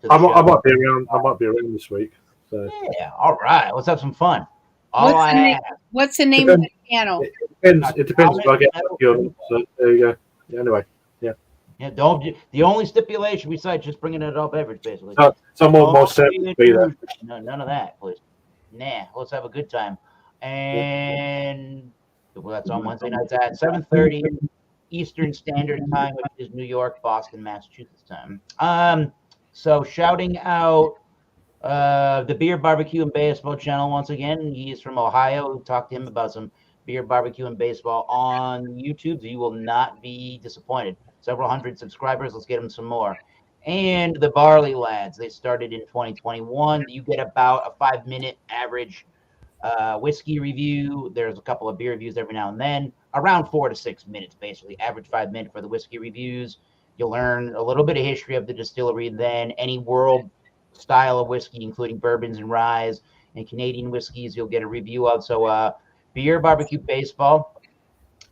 I might be around. I might be around this week. So. Yeah. All right. Let's have some fun. What's the name of the channel? It depends if I get you. So there you go. Yeah, anyway. Yeah, the only stipulation besides just bringing an adult beverage, basically. Someone more certain be there. No, none of that, please. Nah, let's have a good time. And that's on Wednesday nights at 7:30 Eastern Standard Time, which is New York, Boston, Massachusetts time. So shouting out the Beer Barbecue and Baseball channel once again. He is from Ohio. We talked to him about some beer, barbecue, and baseball on YouTube. So you will not be disappointed. Several hundred subscribers. Let's get them some more. And the Barley Lads. They started in 2021. You get about a 5-minute average whiskey review. There's a couple of beer reviews every now and then. Around 4 to 6 minutes, basically. Average 5 minutes for the whiskey reviews. You'll learn a little bit of history of the distillery, then any world style of whiskey, including bourbons and ryes and Canadian whiskeys, you'll get a review of. So Beer, Barbecue, Baseball,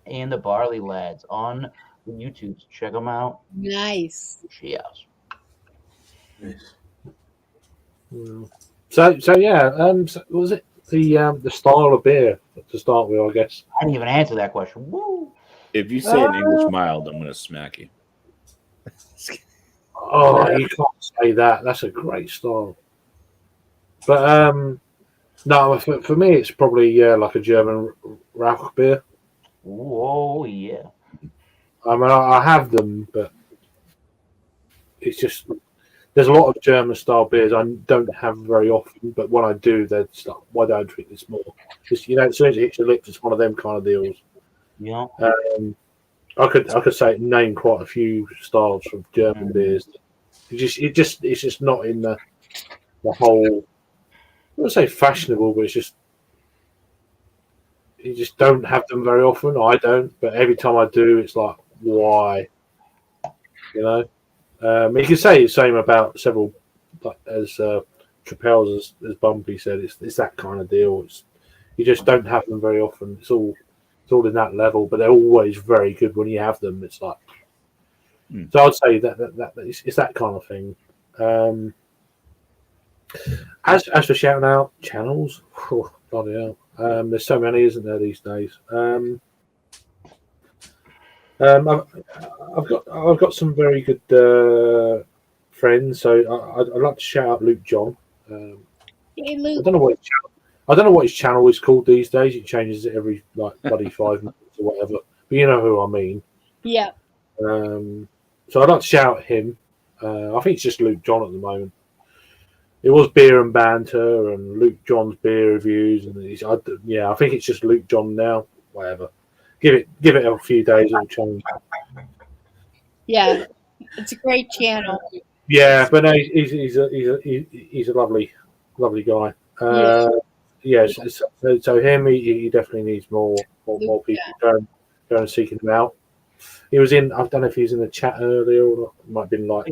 and the Barley Lads on the YouTube. Check them out. Nice. Cheers. Nice. So yeah. So was it the style of beer to start with? I guess I didn't even answer that question. Woo. If you say an English mild, I'm going to smack you. Oh, you can't say that. That's a great style. But No, for me, it's probably like a German Rauch beer. Oh yeah. I mean, I have them, but it's just there's a lot of German style beers I don't have very often. But when I do, they're just like, why don't I drink this more? Just as soon as it hits your lips, it's one of them kind of deals. Yeah. I could say name quite a few styles from German beers. It's just not in the whole. I wouldn't say fashionable, but it's just you just don't have them very often. I don't, but every time I do, it's like why, you know. You can say the same about several, like, as Trapels as BuMpY said. It's that kind of deal. You just don't have them very often. It's all in that level, but they're always very good when you have them. It's like so. I'd say that it's that kind of thing. As for shouting out channels, bloody hell. There's so many, isn't there, these days? I've got some very good friends, so I'd like to shout out Luke John. Hey, I Luke. don't know what his channel is called these days. He changes it every like bloody 5 minutes or whatever. But you know who I mean. Yeah. So I'd like to shout out him. I think it's just Luke John at the moment. It was Beer and Banter and Luke John's beer reviews, and I think it's just Luke John now. Whatever. Give it a few days, it'll change. Yeah. It's a great channel. Yeah, but no, he's a lovely guy. So him, he definitely needs more people go and seeking him out. He was in. I don't know if he was in the chat earlier or not. It might have been like I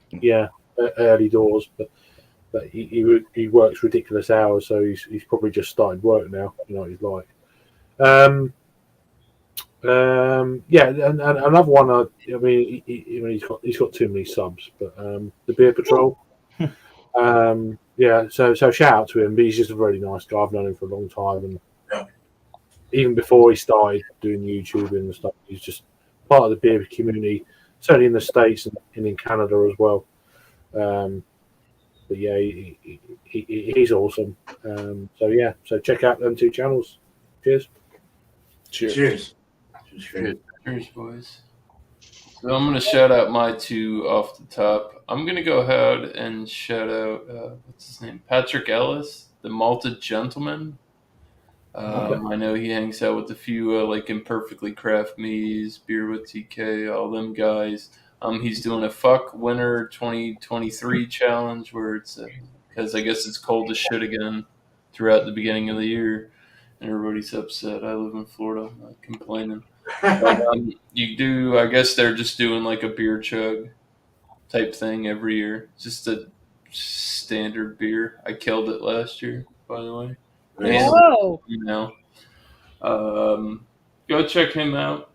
think it was, early doors, but he works ridiculous hours, so he's probably just started work now. You know what he's like. And another one. I mean, he's got too many subs, but the Beer Patrol. So shout out to him. But he's just a very nice guy. I've known him for a long time, and even before he started doing YouTube and stuff, he's just part of the beer community, certainly in the States and in Canada as well. But yeah, he's awesome. So check out them two channels. Cheers. Cheers. Cheers, boys. So I'm going to shout out my two off the top. I'm going to go ahead and shout out, what's his name? Patrick Ellis, the Malted Gentleman. I know he hangs out with a few like Imperfectly Craft Me's, Beer with TK, all them guys. He's doing a Fuck Winter 2023 challenge where it's because I guess it's cold as shit again throughout the beginning of the year, and everybody's upset. I live in Florida, I'm not complaining. But, you do, I guess they're just doing like a beer chug type thing every year. Just a standard beer. I killed it last year, by the way. Whoa. Go check him out.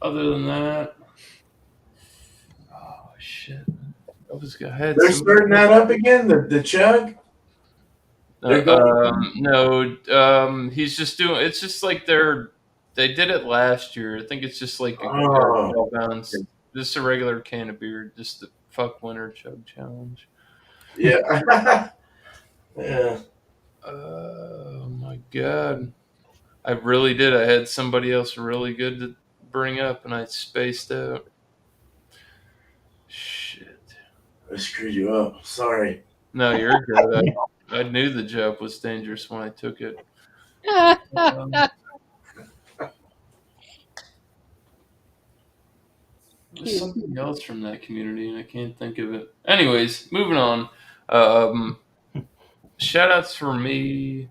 Other than that, oh shit, They're starting that up again. The chug. No, he's just doing. It's just like they did it last year. I think it's just like a 12 ounce, just a regular can of beer, just the Fuck Winter Chug Challenge. Yeah. Yeah. Oh my god. I really did. I had somebody else really good to bring up, and I spaced out. Shit. I screwed you up. Sorry. No, you're good. I knew the job was dangerous when I took it. There's something else from that community, and I can't think of it. Anyways, moving on. Shout outs for me.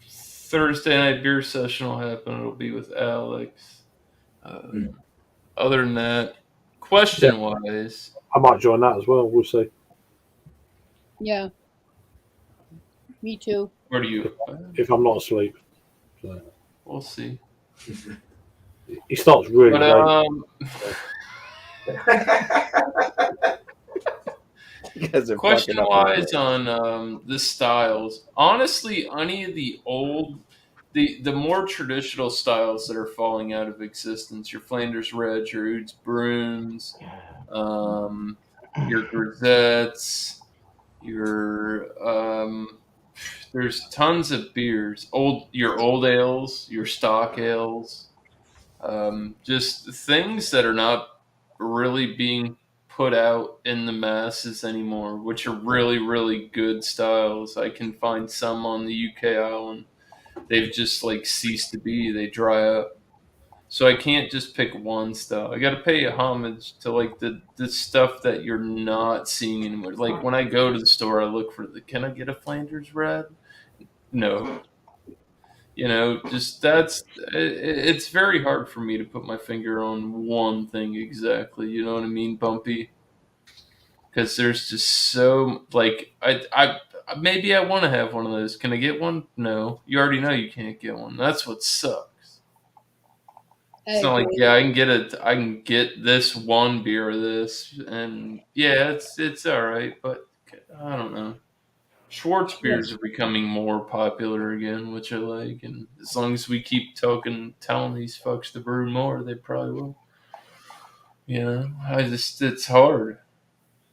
Thursday night beer session will happen. It'll be with Alex. Other than that, question wise, I might join that as well. We'll see. Yeah. Me too. Where do you? If I'm not asleep. So. We'll see. He starts really late. Question wise on the styles, honestly, any of the old, the more traditional styles that are falling out of existence, your Flanders Reds, your Oods Bruins, your Grisettes, your There's tons of beers, your old ales, your stock ales, just things that are not really being put out in the masses anymore, which are really, really good styles. I can find some on the UK island. They've just like ceased to be. They dry up. So I can't just pick one style. I got to pay homage to like the stuff that you're not seeing anymore. Like when I go to the store, I look for can I get a Flanders Red? No. Just it's very hard for me to put my finger on one thing exactly. You know what I mean, BuMpy? Because there's just so like I maybe I want to have one of those. Can I get one? No, you already know you can't get one. That's what sucks. It's not like I can get this one beer or this, and yeah, it's all right, but I don't know. Schwartz beers are becoming more popular again, which I like, and as long as we keep telling these folks to brew more, they probably will. It's hard.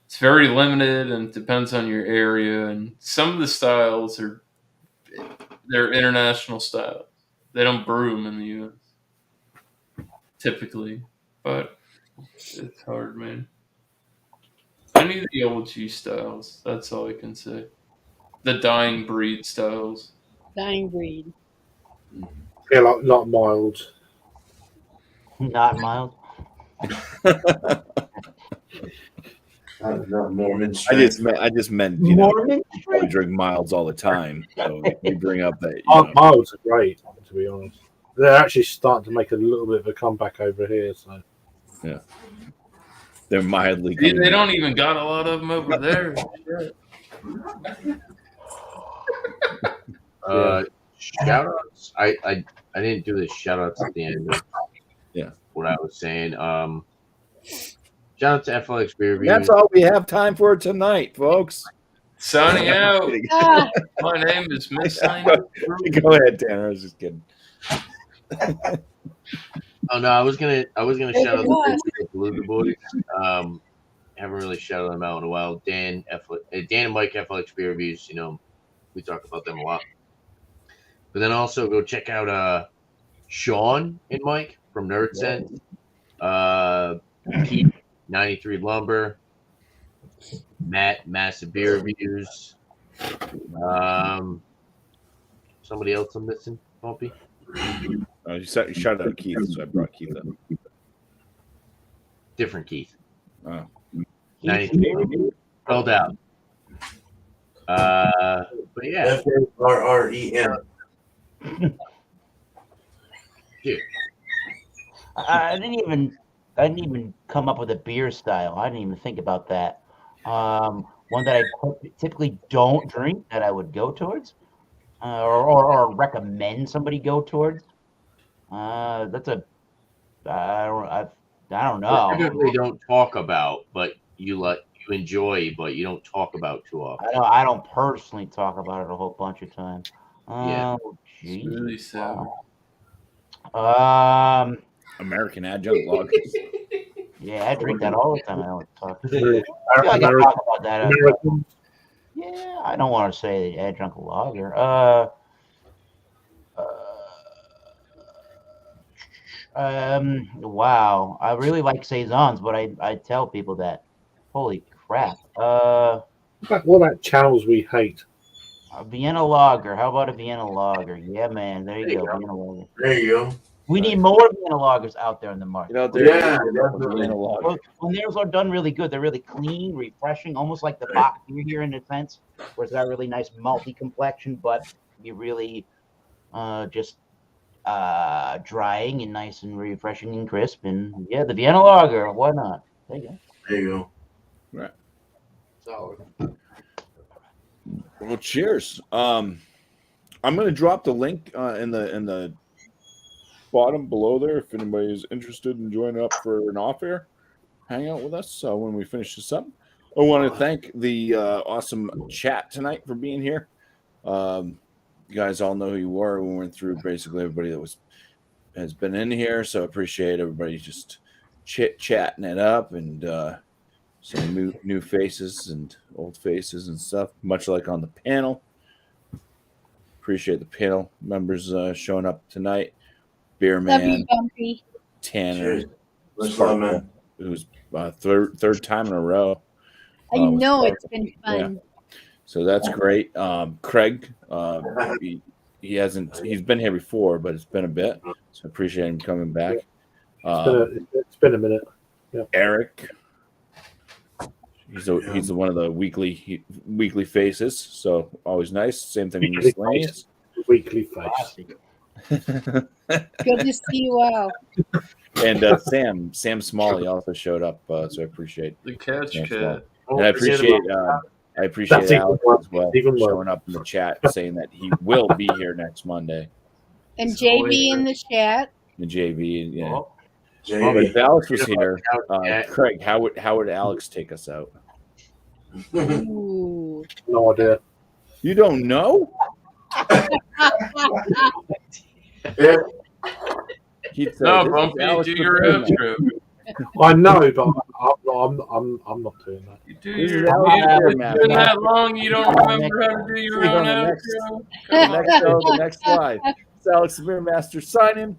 It's very limited and depends on your area, and some of the styles they're international styles. They don't brew them in the U.S. typically, but it's hard, man. Any of the OG styles, that's all I can say. The dying breed styles. Dying breed. Yeah, like not mild. Not mild. Not Mormon I strength. just meant Mormon I drink milds all the time. So you bring up that Milds are great, to be honest. They're actually starting to make a little bit of a comeback over here. So yeah, they're mildly. See, they don't even got a lot of them over there. Shout outs. I didn't do the shout outs at the end of what I was saying. Shout out to FLX Beer Reviews. That's all we have time for tonight, folks. Signing out. My name is Miss. Go ahead, Tanner. I was just kidding. Oh no, I was gonna shout out the Beluga Boys. Haven't really shouted them out in a while. Dan and Mike FLX Beer Reviews. We talk about them a lot. But then also go check out Sean and Mike from Nerd Sense. Pete 93 Lumber. Matt Massive Beer Reviews. Somebody else I'm missing, BuMpy? You shouted out Keith, so I brought Keith up. Different Keith. Oh. 93. Spelled out. But yeah. FRREM. Dude. I didn't even come up with a beer style. I didn't even think about that. One that I typically don't drink that I would go towards, or recommend somebody go towards. That's a I don't know. Typically don't talk about, but you enjoy, but you don't talk about too often. I don't personally talk about it a whole bunch of times. Yeah. It's really sad. American adjunct lagers. Yeah, I drink that all the time. I don't talk. I American- talk about that. American- Yeah, I don't want to say adjunct lager. Wow, I really like saisons, but I tell people that. Holy crap. What about channels we hate? A Vienna lager. How about a Vienna lager? Yeah, man. There you go. Vienna lager. There you go. We need more Vienna lagers out there in the market. Yeah, When theirs are done really good, they're really clean, refreshing, almost like the Bach beer here in a sense, where it's got a really nice malty complexion, but you really just drying and nice and refreshing and crisp. And yeah, the Vienna lager, why not? There you go. There you go. Right. Solid. Well, cheers. I'm going to drop the link in the bottom below there if anybody is interested in joining up for an off-air hangout with us when we finish this up. I want to thank the awesome chat tonight for being here. You guys all know who you are. We went through basically everybody that has been in here, so I appreciate everybody just chit-chatting it up and some new faces and old faces and stuff, much like on the panel. appreciate the panel members showing up tonight. Beer Love you, Man, BuMpY. Tanner, Cheers. Much love, Sparkle, man. who's third time in a row. I with know Sparkle. it's been fun. So that's great. Craig, he's been here before, but it's been a bit. So I appreciate him coming back. It's been a minute. Eric, he's one of the weekly faces, so always nice. Same thing with Miscellaneous. Weekly face. Good to see you all. And Sam Smalley also showed up, so I appreciate The catch Sam cat. Smalley. And I appreciate That's even Alex worse. as well Even worse. showing up in the chat saying that he will be here next Monday. And JB in the chat. The JV, yeah. Oh, But JB. if Alex was here, Yeah. Craig, how would Alex take us out? Ooh. No idea. You don't know? Yeah. He'd say, No, "This is BuMpY, Alex do with your Beer Man." outro. I know, but I'm not doing that. You do This is your Alex Beer It's Man. been that long, you don't remember how to do your See you own on the next- outro? The next show, the next slide. It's Alex the Beer Master signing.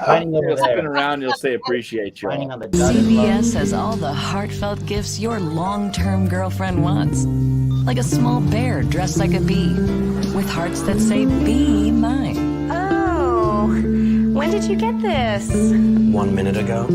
Signing over You'll spin there. around and you'll say appreciate you Signing all. on the dotted line. CVS has all the heartfelt gifts your long-term girlfriend wants. Like a small bear dressed like a bee, with hearts that say, "Be mine." Oh, when did you get this? 1 minute ago.